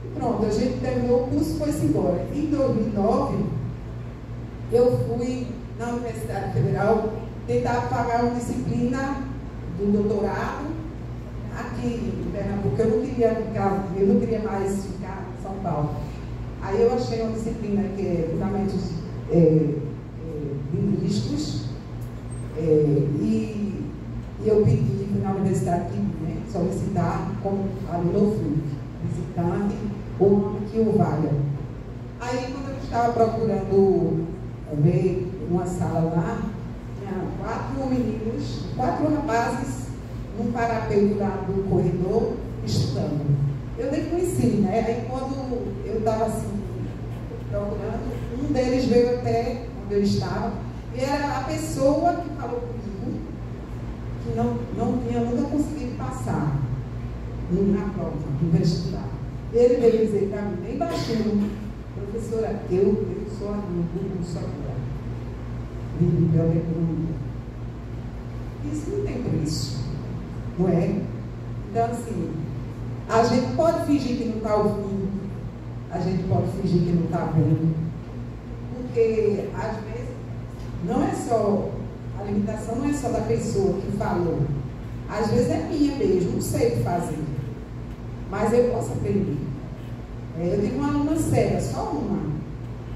E pronto, a gente terminou o curso e foi-se embora. Em 2009, eu fui na Universidade Federal tentar pagar uma disciplina do doutorado aqui em Pernambuco. Eu não queria mais ficar em São Paulo. Aí eu achei uma disciplina que é fundamentos linguísticos, e eu pedi na universidade aqui, né, solicitar como aluno visitante, ou que o valha. Aí quando eu estava procurando ver uma sala lá, tinha 4 rapazes num parapeito lá do corredor estudando. Eu nem conheci, né? Aí quando eu estava assim procurando, um deles veio até onde eu estava e era a pessoa que falou comigo que não tinha nunca conseguido passar na prova, no vestibular. Ele veio dizer para mim, bem baixinho: professora, eu sou aluno do curso agora de biblioteconomia. Isso não tem preço, não é? Então, assim, a gente pode fingir que não está ouvindo, a gente pode fingir que não está vendo, porque, às vezes, não é só, a limitação não é só da pessoa que falou, às vezes é minha mesmo, não sei o que fazer, mas eu posso aprender. Eu tenho uma aluna cega, só uma,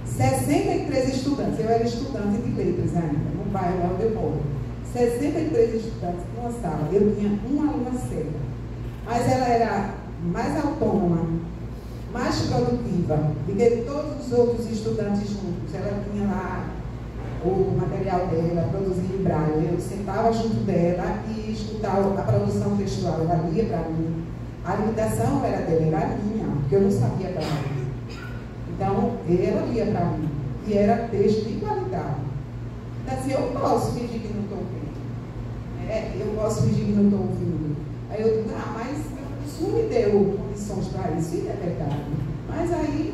63 estudantes, eu era estudante de letras ainda, no bairro onde eu moro, 63 estudantes numa sala, eu tinha uma aluna cega, mas ela era mais autônoma, mais produtiva do que todos os outros estudantes juntos. Ela tinha lá o material dela, produzia em braille, eu sentava junto dela e escutava a produção textual, ela lia para mim. A limitação era dela, era minha, porque eu não sabia para ela. Então, ela lia para mim, e era texto de qualidade. Então, assim, eu posso fingir que não estou ouvindo, eu posso fingir que não estou ouvindo. Aí eu digo, mas o senhor me deu condições para isso, e é verdade. Mas aí,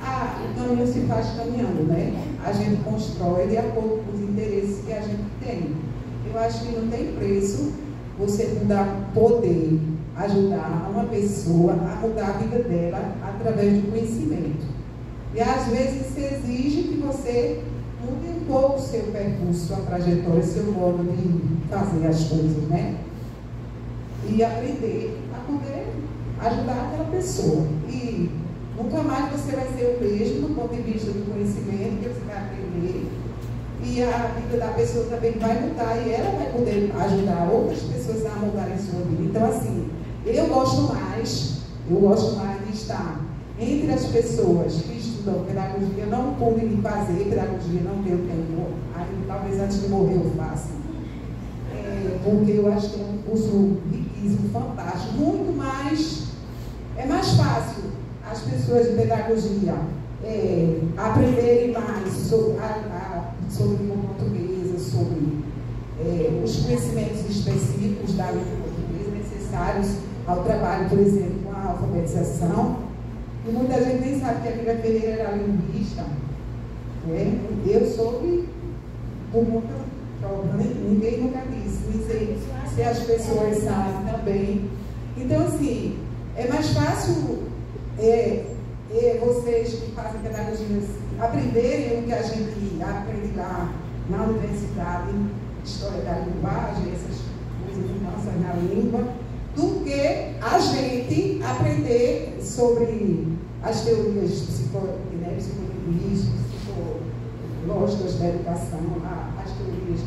o caminho se faz caminhando, né? A gente constrói de acordo com os interesses que a gente tem. Eu acho que não tem preço você poder ajudar uma pessoa a mudar a vida dela através do conhecimento. E às vezes se exige que você mude um pouco o seu percurso, sua trajetória, seu modo de fazer as coisas, né? E aprender a poder ajudar aquela pessoa. E nunca mais você vai ser o mesmo do ponto de vista do conhecimento que você vai aprender. E a vida da pessoa também vai mudar e ela vai poder ajudar outras pessoas a mudarem sua vida. Então, assim, eu gosto mais de estar entre as pessoas que estudam pedagogia, não pude fazer pedagogia, não tenho tempo, aí talvez antes de morrer eu faça. Porque eu acho que é um curso riquíssimo, fantástico, muito mais, é mais fácil as pessoas de pedagogia aprenderem mais sobre língua portuguesa, sobre os conhecimentos específicos da língua portuguesa necessários ao trabalho, por exemplo, com a alfabetização. E muita gente nem sabe que a Miriam Ferreira era linguista. Eu soube por conta própria, ninguém nunca disse, nem sei se as pessoas sabem também. Então, assim, é mais fácil vocês que fazem pedagogia aprenderem o que a gente aprende lá na universidade, história da linguagem, essas coisas de nossa na língua, do que a gente aprender sobre as teorias psicolinguísticas, psicológicas da educação, as teorias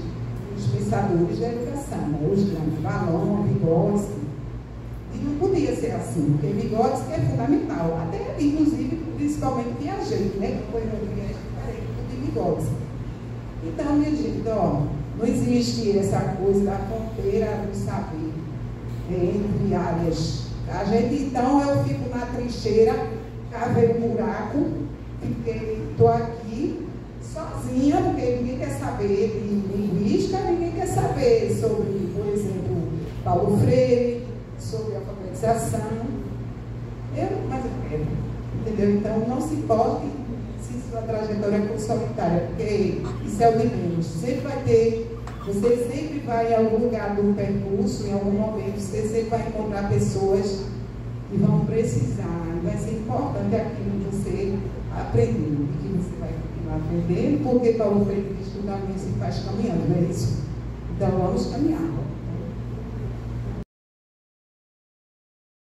os pensadores da educação, né? Os grandes, Valon, Vygotsky. E não podia ser assim, porque Vygotsky é fundamental, até inclusive, principalmente Piaget, né? Que foi no viés diferente de Vygotsky. Então, minha gente, ó, não existe essa coisa da fronteira do saber entre áreas. A gente, então, eu fico na trincheira, cavei um buraco, estou aqui sozinha, porque ninguém quer saber de linguística, ninguém quer saber sobre, por exemplo, Paulo Freire, sobre alfabetização. Mas eu quero, entendeu? Então, não se importe se sua trajetória for solitária, porque isso é o de menos. Sempre vai ter, você sempre vai em algum lugar do percurso, em algum momento, você sempre vai encontrar pessoas que vão precisar, e vai ser importante aquilo que você aprendeu, e que você vai continuar aprendendo, porque Paulo Freire diz que o caminho se faz caminhando, não é isso? Então, vamos caminhar.